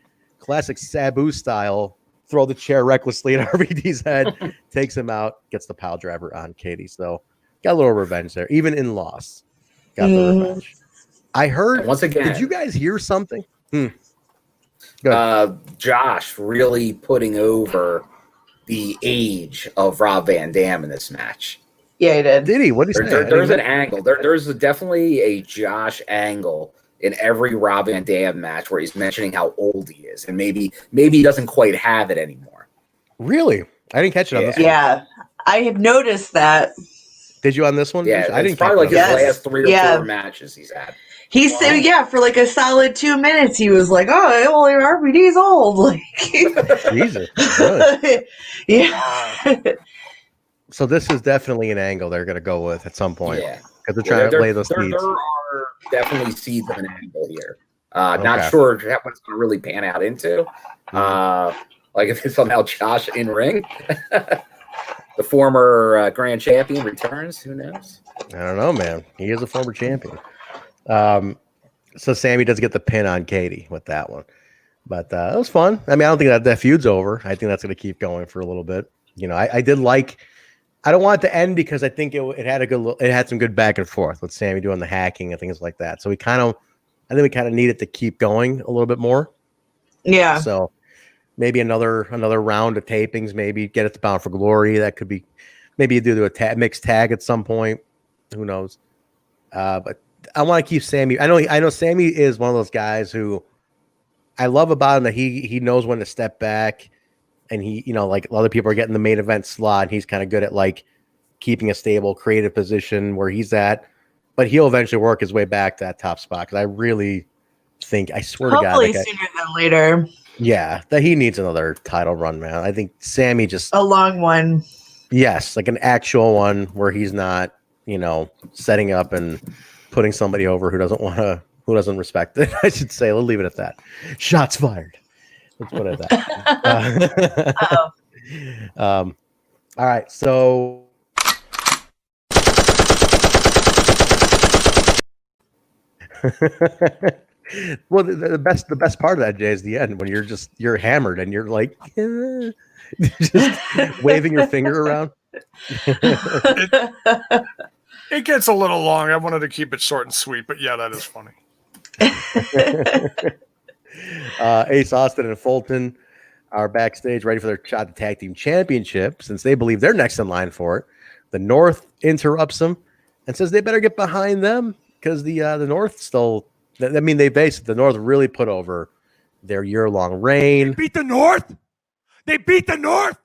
Sabu style. Throw the chair recklessly at RVD's head, takes him out, gets the pile driver on Katie. So got a little revenge there, even in loss. Got the revenge. I heard and once again. Did you guys hear something? Josh really putting over the age of Rob Van Dam in this match. Yeah, he did. Did he? What did he say? There's an angle. There's definitely a Josh angle in every Rob Van Dam match where he's mentioning how old he is, and maybe he doesn't quite have it anymore. Really? I didn't catch it on this one. Yeah, I have noticed that. Did you on this one? Yeah, I didn't probably like his Yes. last 3 or 4 matches he's had. He said, yeah, for like a solid 2 minutes, he was like, "Oh, only RVD's old." Like, Jesus. Really? Yeah. So this is definitely an angle they're going to go with at some point. Yeah, because they're trying to lay those seeds. There are definitely seeds of an angle here. Okay. Not sure what it's going to really pan out into. Like if it's somehow Josh in ring, the former grand champion returns. Who knows? I don't know, man. He is a former champion. So Sammy does get the pin on Katie with that one, but it was fun. I mean, I don't think that feud's over. I think that's going to keep going for a little bit. You know, I did like. I don't want it to end because I think it had some good back and forth with Sammy doing the hacking and things like that. So I think we kind of need it to keep going a little bit more. Yeah. So maybe another round of tapings, maybe get it to Bound for Glory. That could be, maybe you do a mixed tag at some point. Who knows? But I want to keep Sammy. I know Sammy is one of those guys who I love about him that he knows when to step back. And he, you know, like other people are getting the main event slot, and he's kind of good at like keeping a stable, creative position where he's at. But he'll eventually work his way back to that top spot because I really think, I swear to God, hopefully sooner than later. Yeah, that he needs another title run, man. I think Sammy just a long one. Yes, like an actual one where he's not, you know, setting up and putting somebody over who doesn't respect it. I should say. We'll leave it at that. Shots fired. Let's put it at that. All right, so well, the best part of that, Jay, is the end when you're hammered and you're like just waving your finger around. It gets a little long. I wanted to keep it short and sweet, but yeah, that is funny. Ace Austin and Fulton are backstage ready for their shot at the tag team championship since they believe they're next in line for it. The North interrupts them and says they better get behind them because the North still. I mean, the North really put over their year-long reign. They beat the North. They beat the North.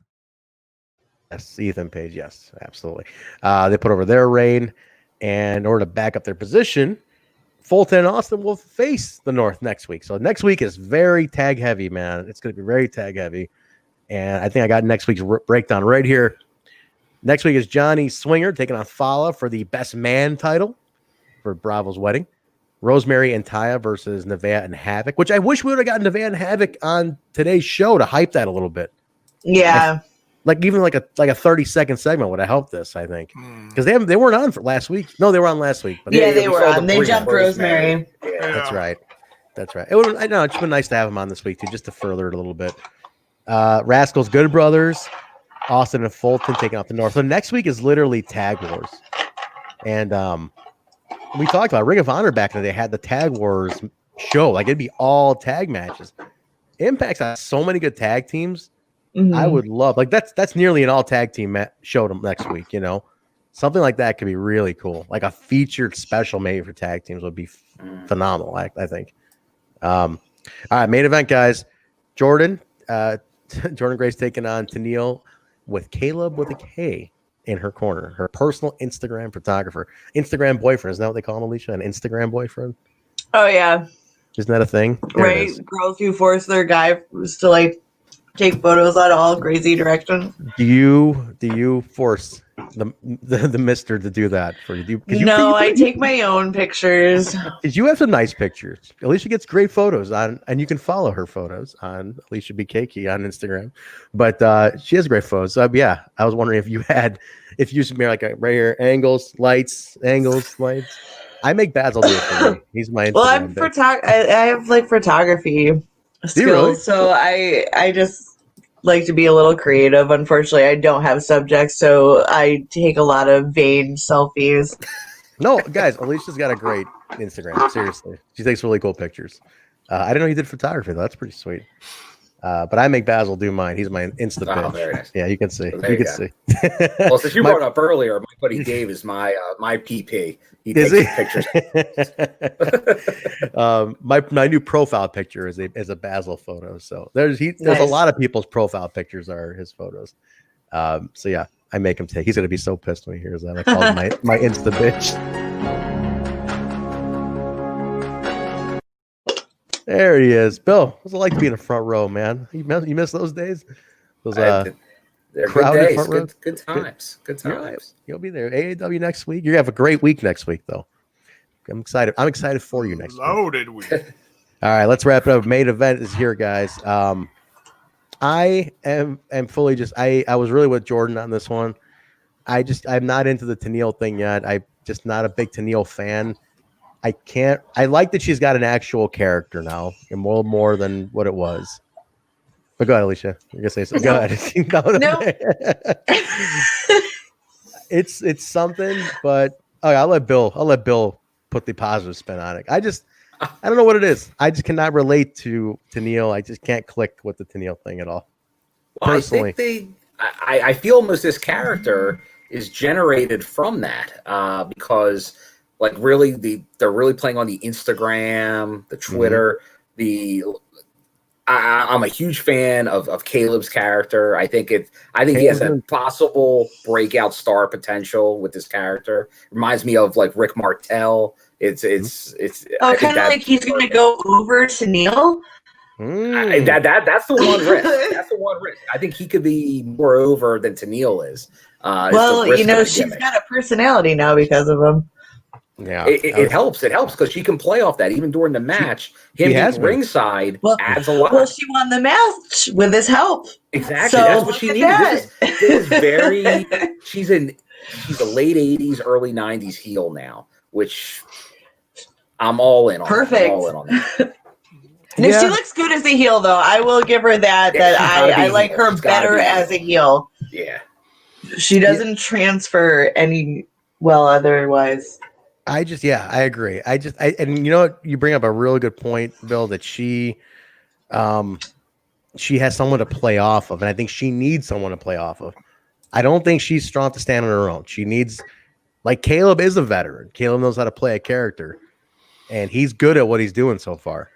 Yes, Ethan Page. Yes, absolutely. They put over their reign, and in order to back up their position, Fulton and Austin will face the North next week. So next week is very tag heavy, man. It's going to be very tag heavy. And I think I got next week's breakdown right here. Next week is Johnny Swinger taking on Fala for the best man title for Bravo's wedding. Rosemary and Taya versus Nevaeh and Havoc, which I wish we would have gotten Nevaeh and Havoc on today's show to hype that a little bit. Yeah. Like even like a 30-second segment would have helped this, I think, because they weren't on for last week. No, they were on last week. But yeah, they were on. They jumped Rosemary. Yeah. That's right. That's right. I know it's been nice to have them on this week too, just to further it a little bit. Rascals, Good Brothers, Austin and Fulton taking out the North. So next week is literally Tag Wars, and we talked about Ring of Honor back in the day had the Tag Wars show. Like it'd be all tag matches. Impact's got so many good tag teams. Mm-hmm. I would love that's nearly an all tag team show next week. You know, something like that could be really cool. Like a featured special maybe for tag teams would be phenomenal. I think. All right, main event, guys. Jordynne Grace taking on Tenille with Caleb with a K in her corner. Her personal Instagram photographer, Instagram boyfriend. Isn't that what they call him, Alicia? An Instagram boyfriend. Oh yeah. Isn't that a thing? Right, girls who force their guys to like take photos out of all crazy directions. Do you force the mister to do that for you? I take my own pictures. Because you have some nice pictures. Alicia gets great photos on, and you can follow her photos on Alicia BKK on Instagram. But she has great photos. So, yeah, I was wondering if you used to be like right here, angles, lights. I make Basil do it for me. He's my Instagram. Well, I have like photography skills, really? so I just like to be a little creative. Unfortunately, I don't have subjects, so I take a lot of vain selfies. No, guys, Alicia's got a great Instagram. Seriously, she takes really cool pictures. I didn't know you did photography though. That's pretty sweet. But I make Basil do mine. He's my Insta bitch. Very nice. Yeah, you can see. There You you can go. see. Well, since you brought up earlier, my buddy Dave is my PP. He Is takes he? pictures. My new profile picture is a Basil photo. So there's a lot of people's profile pictures are his photos. So yeah, I make him take. He's gonna be so pissed when he hears that. I call him my Insta bitch. There he is, Bill. What's it like to be in the front row, man? You miss those days? Those they're good days. Good times. Good times. You'll be there. AAW next week. You're gonna have a great week next week, though. I'm excited. I'm excited for you next week. Loaded week. All right, let's wrap it up. Main event is here, guys. I am fully just. I was really with Jordynne on this one. I'm not into the Tenille thing yet. I'm just not a big Tenille fan. I like that she's got an actual character now, and more than what it was. But go ahead, Alicia. You're gonna say something. Go ahead. No. It's something, but I'll let Bill put the positive spin on it. I don't know what it is. I just cannot relate to Tenille. I just can't click with the Tenille thing at all. Well, Personally, I feel almost this character is generated from that because. Like really, they're really playing on the Instagram, the Twitter, I'm a huge fan of Caleb's character. I think he has a possible breakout star potential with this character. Reminds me of like Rick Martel. It's kind of like he's gonna go over Tenille. That's the one risk. That's the one risk. I think he could be more over than Tenille is. Well, she's got a personality now because of him. Yeah, it helps. It helps because she can play off that even during the match. Him being ringside adds a lot. Well, she won the match with his help. Exactly, so that's what she needed. This is very. She's a late '80s, early '90s heel now, which I'm all in on. Perfect. I'm all in on that. No, she looks good as a heel, though. I will give her that. Yeah, I like her better as a heel. Yeah, she doesn't transfer any otherwise. I agree. And you know what? You bring up a really good point, Bill, that she has someone to play off of, and I think she needs someone to play off of. I don't think she's strong to stand on her own. She needs, like Caleb is a veteran. Caleb knows how to play a character, and he's good at what he's doing so far.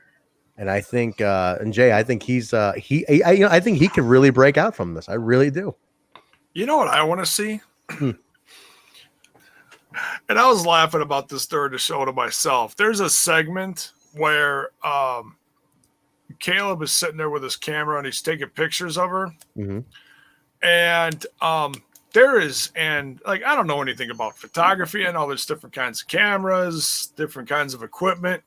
And I think, and Jay, I think I think he can really break out from this. I really do. You know what I want to see? And I was laughing about this during the show to myself. There's a segment where Caleb is sitting there with his camera and he's taking pictures of her. Mm-hmm. And I don't know anything about photography. I know there's different kinds of cameras, different kinds of equipment.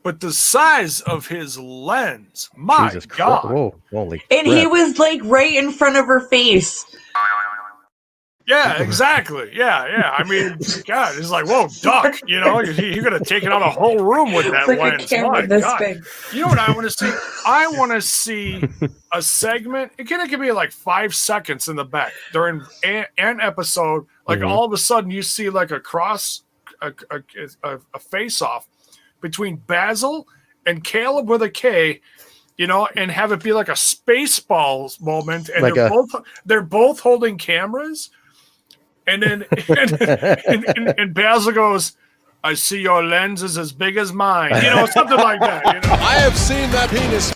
But the size of his lens, my Jesus God. Christ. Whoa, holy and crap. he was like right in front of her face. Yeah, exactly. Yeah. I mean, God, it's like, whoa, duck. You could have taken out a whole room with that It's like lens. a camera My this God. big. You know what I want to see? I want to see a segment. It could be like 5 seconds in the back during an episode. Like all of a sudden, you see like a face-off between Basil and Caleb with a K. And have it be like a Spaceballs moment, and Like they're both holding cameras. And then and Basil goes, I see your lens is as big as mine. Something like that. I have seen that penis.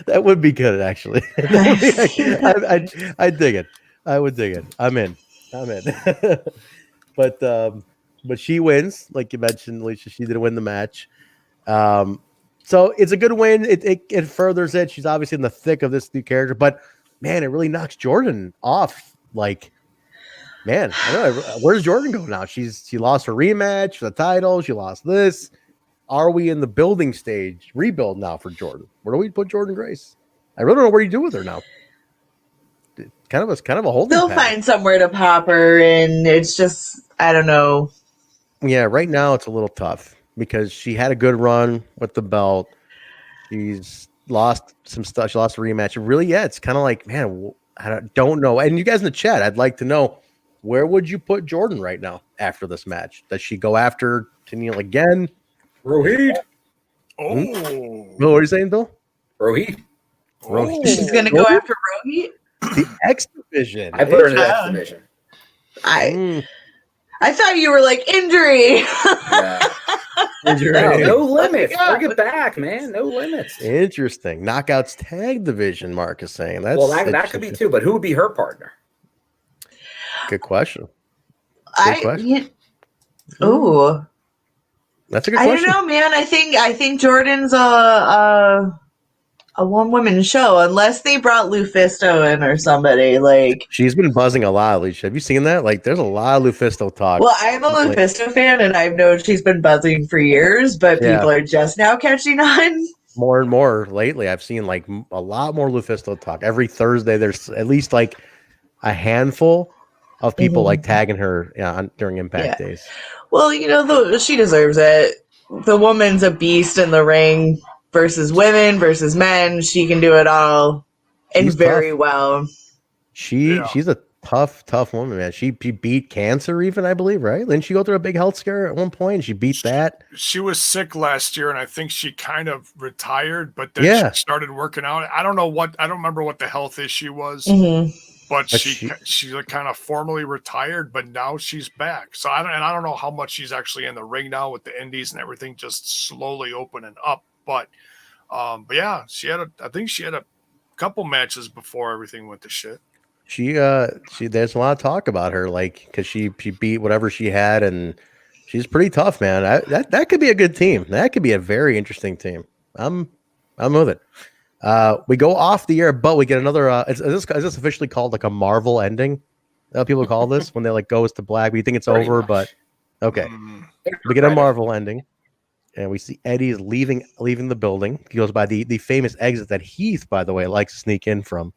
That would be good, actually. I dig it. I would dig it. I'm in. But but she wins, like you mentioned, Alicia. She did win the match. So it's a good win. It furthers it. She's obviously in the thick of this new character, but man, it really knocks Jordynne off. Like, man, I don't know, where's Jordynne go now? She lost her rematch for the title. She lost this. Are we in the building stage rebuild now for Jordynne? Where do we put Jordynne Grace? I really don't know what you do with her now. Kind of a holding. They'll find somewhere to pop her, and it's just I don't know. Yeah, right now it's a little tough because she had a good run with the belt. She's lost some stuff. She lost a rematch. Really, yeah, it's kind of like, man, I don't know. And you guys in the chat, I'd like to know, where would you put Jordynne right now after this match? Does she go after Tenille again? Rohit. Oh. What are you saying, Bill? Rohit. She's gonna go after Rohit. The X division. I put her in the X division. I thought you were like injury. No limits. Bring it back, man. No limits. Interesting. Knockouts tag division, Mark is saying. That could be too, but who would be her partner? Good question. Oh. That's a good question. I don't know, man. I think Jordynne's a one-woman show, unless they brought Lufisto in or somebody. Like, she's been buzzing a lot, Alicia. Have you seen that? Like, there's a lot of Lufisto talk. Well, I'm a Lufisto fan, and I've known she's been buzzing for years, but people are just now catching on. More and more lately, I've seen like a lot more Lufisto talk. Every Thursday, there's at least like a handful of people like tagging her during Impact days. Well, she deserves it. The woman's a beast in the ring. Versus women, versus men, she can do it all, and she's very tough. Well. She's a tough woman, man. She beat cancer, even, I believe, right? Didn't she go through a big health scare at one point? She beat that. She was sick last year, and I think she kind of retired, but then she started working out. I don't remember what the health issue was, but she kind of formally retired, but now she's back. So I don't know how much she's actually in the ring now with the indies and everything just slowly opening up. But yeah, I think she had a couple matches before everything went to shit. There's a lot of talk about her, like, because she beat whatever she had, and she's pretty tough, man. That could be a good team. That could be a very interesting team. I'm with it. We go off the air, but we get another. Is this officially called like a Marvel ending? People call this when they like goes to black. We think it's pretty over, much. But okay, we get a Marvel ending. And we see Eddie is leaving the building. He goes by the famous exit that Heath, by the way, likes to sneak in from.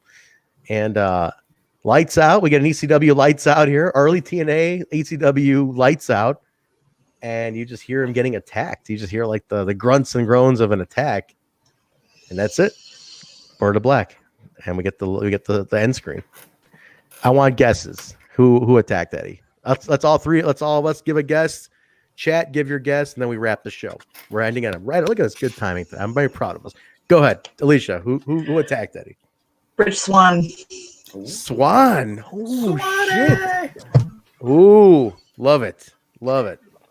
And lights out. We get an ECW lights out here. Early TNA ECW lights out. And you just hear him getting attacked. You just hear like the grunts and groans of an attack. And that's it. Bird of Black. And we get the end screen. I want guesses. Who attacked Eddie? Let's all three. Let's give a guess. Chat, give your guess, and then we wrap the show. We're ending on a right. Look at this good timing. I'm very proud of us. Go ahead, Alicia. Who attacked Eddie? Rich Swann. Swann. Oh shit. Ooh, love it.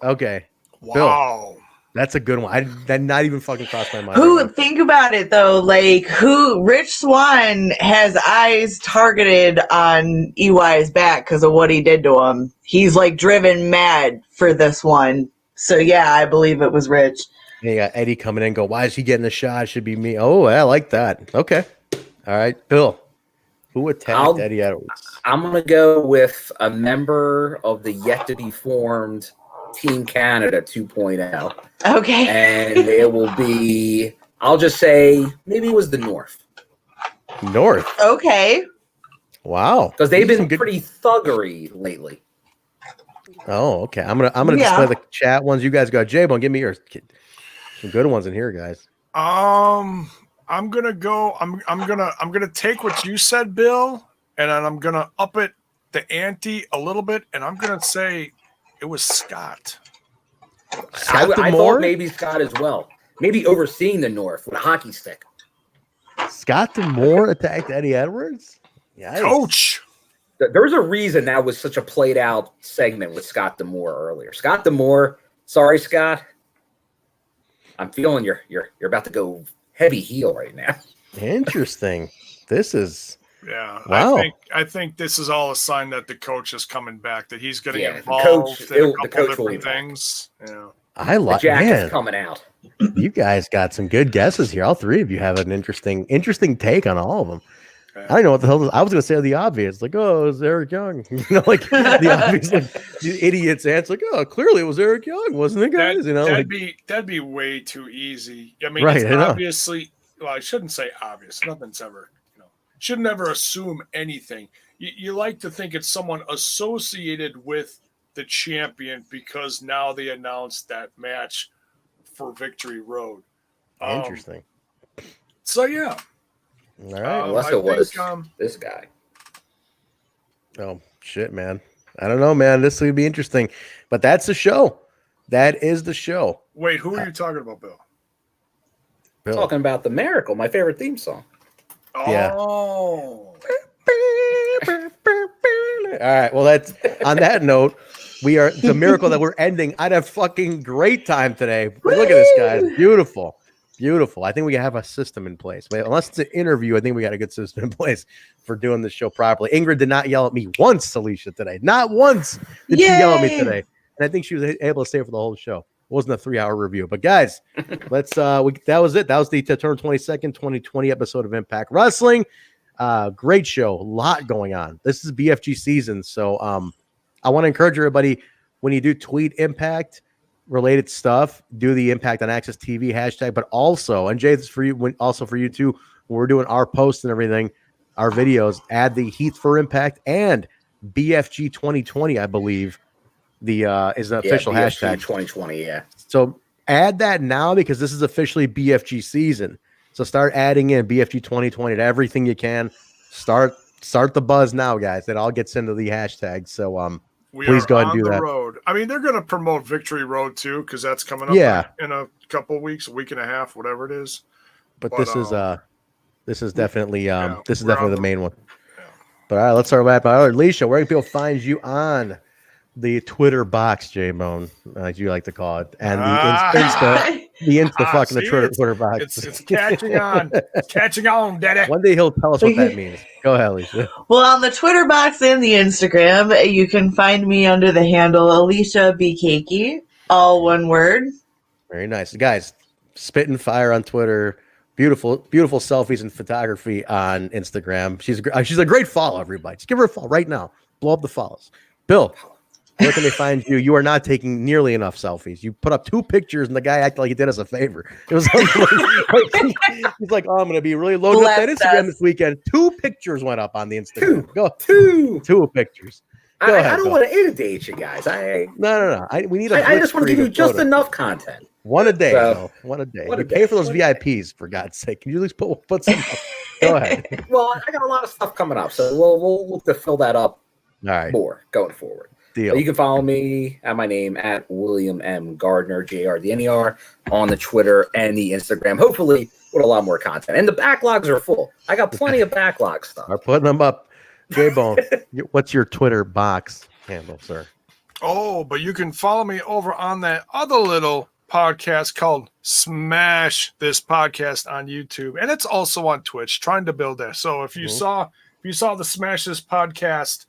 Okay. Wow. Bill, that's a good one. That not even fucking crossed my mind. Think about it though. Like, Rich Swann has eyes targeted on EY's back because of what he did to him. He's like driven mad for this one. So yeah, I believe it was Rich. You got Eddie coming in. Why is he getting a shot? It should be me. Oh, I like that. Okay. All right, Bill. Who attacked Eddie Edwards? I'm gonna go with a member of the yet to be formed Team Canada 2.0. Okay. And it will be, I'll just say, maybe it was the North. North. Okay. Wow. Because they've been pretty thuggery lately. Oh, okay. I'm gonna display the chat ones. You guys got Jaybone. Give me yours. Some good ones in here, guys. I'm gonna go. I'm gonna take what you said, Bill, and then I'm gonna up it the ante a little bit, and I'm gonna say it was Scott. I thought maybe Scott as well. Maybe overseeing the North with a hockey stick. Scott D'Amore attacked Eddie Edwards? Yikes. Coach. There's a reason that was such a played out segment with Scott D'Amore earlier. Scott D'Amore, sorry, Scott. I'm feeling you're about to go heavy heel right now. Interesting. This is Yeah, Wow. I think this is all a sign that the coach is coming back, that he's getting Yeah, involved in a the couple coach will be different back. things. Yeah. I like the jacket's man. coming out. You guys got some good guesses here. All three of you have an interesting take on all of them. I don't know what the hell I was going to say. The obvious, like, oh, it was Eric Young. Like the obvious, like, the idiot's answer, like, oh, clearly it was Eric Young, wasn't it, guys? That'd be way too easy. I mean, Right, it's I know. obviously. Well, I shouldn't say obvious. Nothing's ever. Should never assume anything. You like to think it's someone associated with the champion because now they announced that match for Victory Road. Interesting. So yeah. All right. Unless it was this guy. Oh shit, man. I don't know, man. This would be interesting. But that's the show. That is the show. Wait, who are you talking about, Bill? Talking about The Miracle, my favorite theme song. Yeah. Oh. All right. Well, that's on that note. We are the miracle that we're ending. I had a fucking great time today. Look at this, guys. Beautiful. Beautiful. I think we have a system in place. But unless it's an interview, I think we got a good system in place for doing this show properly. Ingrid did not yell at me once, Alicia, today. Not once did she yell at me today. And I think she was able to stay for the whole show. It wasn't a 3-hour review. But guys, let's that was it. That was the September 22nd, 2020 episode of Impact Wrestling. Great show. A lot going on. This is BFG season. So I want to encourage everybody, when you do tweet Impact related stuff, do the Impact on Access TV hashtag, but also, and Jay, this is for you, also for you too, when we're doing our posts and everything, our videos, add the Heat for Impact and BFG 2020, I believe is the official BFG hashtag 2020. Yeah. So add that now because this is officially BFG season. So start adding in BFG 2020 to everything you can. Start the buzz now, guys. That all gets into the hashtag. So please go ahead and do that. Road. I mean, they're going to promote Victory Road too, because that's coming up in a couple weeks, a week and a half, whatever it is. But this is definitely the main one. Yeah. But all right, let's start with Alicia. Where can people find you on the Twitter box, Jaybone, as you like to call it, and the Twitter box? It's catching on. It's catching on, Daddy. One day he'll tell us what that means. Go ahead, Alicia. Well, on the Twitter box and the Instagram, you can find me under the handle Alicia B. Cakey, all one word. Very nice. Guys, spitting fire on Twitter. Beautiful, beautiful selfies and photography on Instagram. She's a great follow, everybody. Just give her a follow right now. Blow up the follows. Bill, where can they find you? You are not taking nearly enough selfies. You put up 2 pictures, and the guy acted like he did us a favor. It was he's like, "Oh, I'm going to be really loaded up that Instagram this weekend." 2 pictures went up on the Instagram. Two pictures. Go ahead, I don't want to inundate you guys. No. We need. I just want to give you just enough content. One a day. One a day. You pay for those VIPs, for God's sake. Can you at least put some up? Go ahead. Well, I got a lot of stuff coming up, so we'll look to fill that up more going forward. Deal. You can follow me at my name at William M. Gardner, Jrdner, on the Twitter and the Instagram. Hopefully, with a lot more content. And the backlogs are full. I got plenty of backlog stuff. Are putting them up. Jaybone, what's your Twitter box handle, sir? Oh, but you can follow me over on that other little podcast called Smash This Podcast on YouTube, and it's also on Twitch. Trying to build that. So if you saw the Smash This Podcast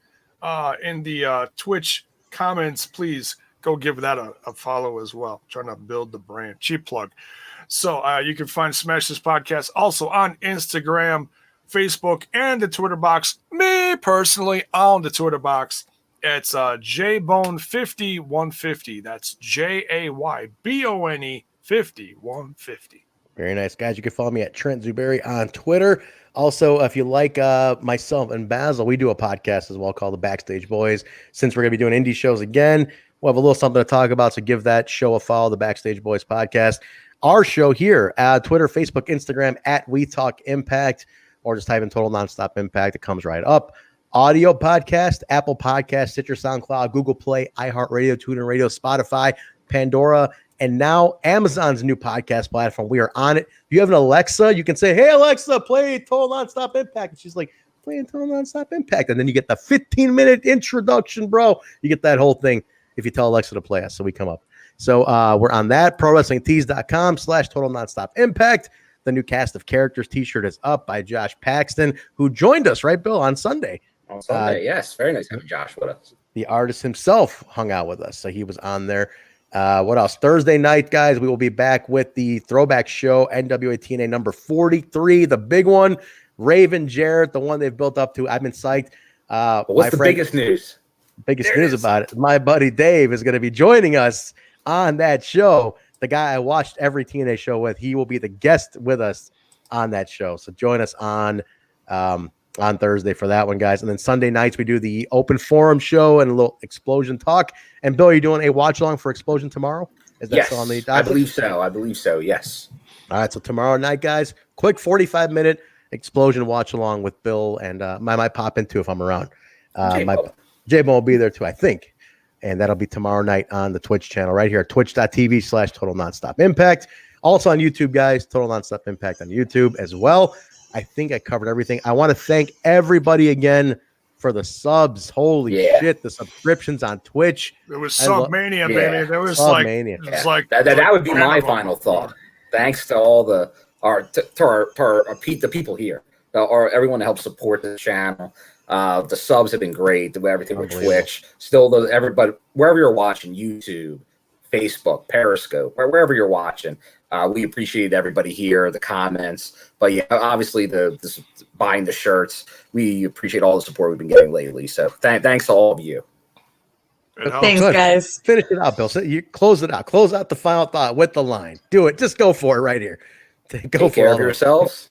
in the Twitch comments, please go give that a follow as well. Trying to build the brand. Cheap plug. So you can find Smash This Podcast also on Instagram, Facebook, and the Twitter box. Me personally on the Twitter box, it's Jaybone50150. That's JAYBONE 5150. Very nice, guys. You can follow me at Trent Zuberi on Twitter. Also, if you like myself and Basil, we do a podcast as well called The Backstage Boys. Since we're going to be doing indie shows again, we'll have a little something to talk about, so give that show a follow, The Backstage Boys podcast. Our show here, Twitter, Facebook, Instagram, at We Talk Impact, or just type in Total Nonstop Impact. It comes right up. Audio podcast, Apple Podcast, Stitcher, SoundCloud, Google Play, iHeartRadio, TuneIn Radio, Spotify, Pandora, and now Amazon's new podcast platform. We are on it. If you have an Alexa, you can say, "Hey, Alexa, play Total Nonstop Impact." And she's like, "Playing Total Nonstop Impact." And then you get the 15-minute introduction, bro. You get that whole thing if you tell Alexa to play us. So we come up. So we're on that. ProWrestlingTees.com/Total Nonstop Impact. The new cast of characters t-shirt is up by Josh Paxton, who joined us, right, Bill, on Sunday. On Sunday, yes. Very nice having Josh with us. The artist himself hung out with us, so he was on there. What else? Thursday night, guys, we will be back with the throwback show, NWA TNA number 43, the big one. Raven Jarrett, the one they've built up to. I've been psyched. What's the biggest news? Biggest news about it. My buddy Dave is going to be joining us on that show. The guy I watched every TNA show with, he will be the guest with us on that show. So join us on Thursday for that one, guys. And then Sunday nights, we do the open forum show and a little Explosion talk. And Bill, are you doing a watch along for Explosion tomorrow? Is that still on the I believe so. Yes. All right. So tomorrow night, guys, quick 45-minute Explosion watch along with Bill, and I might pop into if I'm around. Jaybone will be there too, I think. And that'll be tomorrow night on the Twitch channel right here at twitch.tv/Total Nonstop Impact. Also on YouTube, guys, Total Nonstop Impact on YouTube as well. I think I covered everything. I want to thank everybody again for the subs. Holy shit, the subscriptions on Twitch. It was Submania, baby. There was Submania. That would be my final thought. Thanks to all the people here, or everyone to help support the channel. The subs have been great. Everything with Twitch, still everybody wherever you're watching, YouTube, Facebook, Periscope, wherever you're watching. We appreciate everybody here, the comments, but yeah, obviously the buying the shirts. We appreciate all the support we've been getting lately. So thanks to all of you. Thanks, guys. Finish it out, Bill. So you close it out. Close out the final thought with the line. Do it. Just go for it right here. Take care of yourselves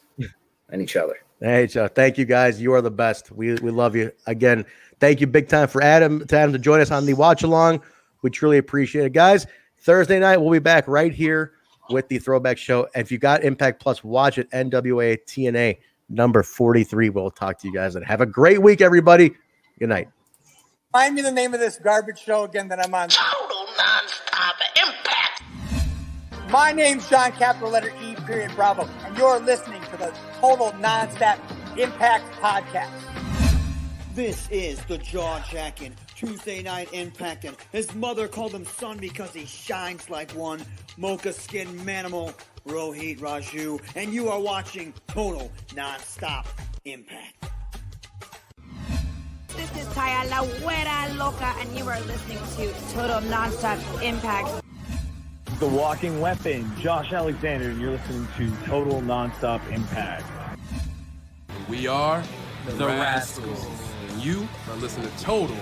and each other. Hey, Joe. Thank you, guys. You are the best. We love you. Again, thank you big time for Adam to join us on the watch along. We truly appreciate it, guys. Thursday night, we'll be back right here with the throwback show. If you got Impact Plus, watch it. NWA TNA number 43. We'll talk to you guys and have a great week, everybody. Good night. Find me the name of this garbage show again that I'm on. Total Nonstop Impact. My name's John, capital letter E, period, Bravo, and you're listening to the Total Nonstop Impact podcast. This is the jaw-jacking Tuesday Night Impact, and his mother called him son because he shines like one. Mocha Skin Manimal, Rohit Raju, and you are watching Total Nonstop Impact. This is Taya La Güera Loca, and you are listening to Total Nonstop Impact. The Walking Weapon, Josh Alexander, and you're listening to Total Nonstop Impact. We are the Rascals. And you are listening to Total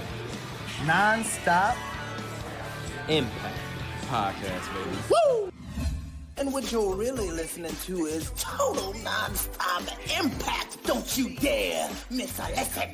Nonstop Impact Podcast, baby. Woo! And what you're really listening to is Total Nonstop Impact. Don't you dare miss a lesson.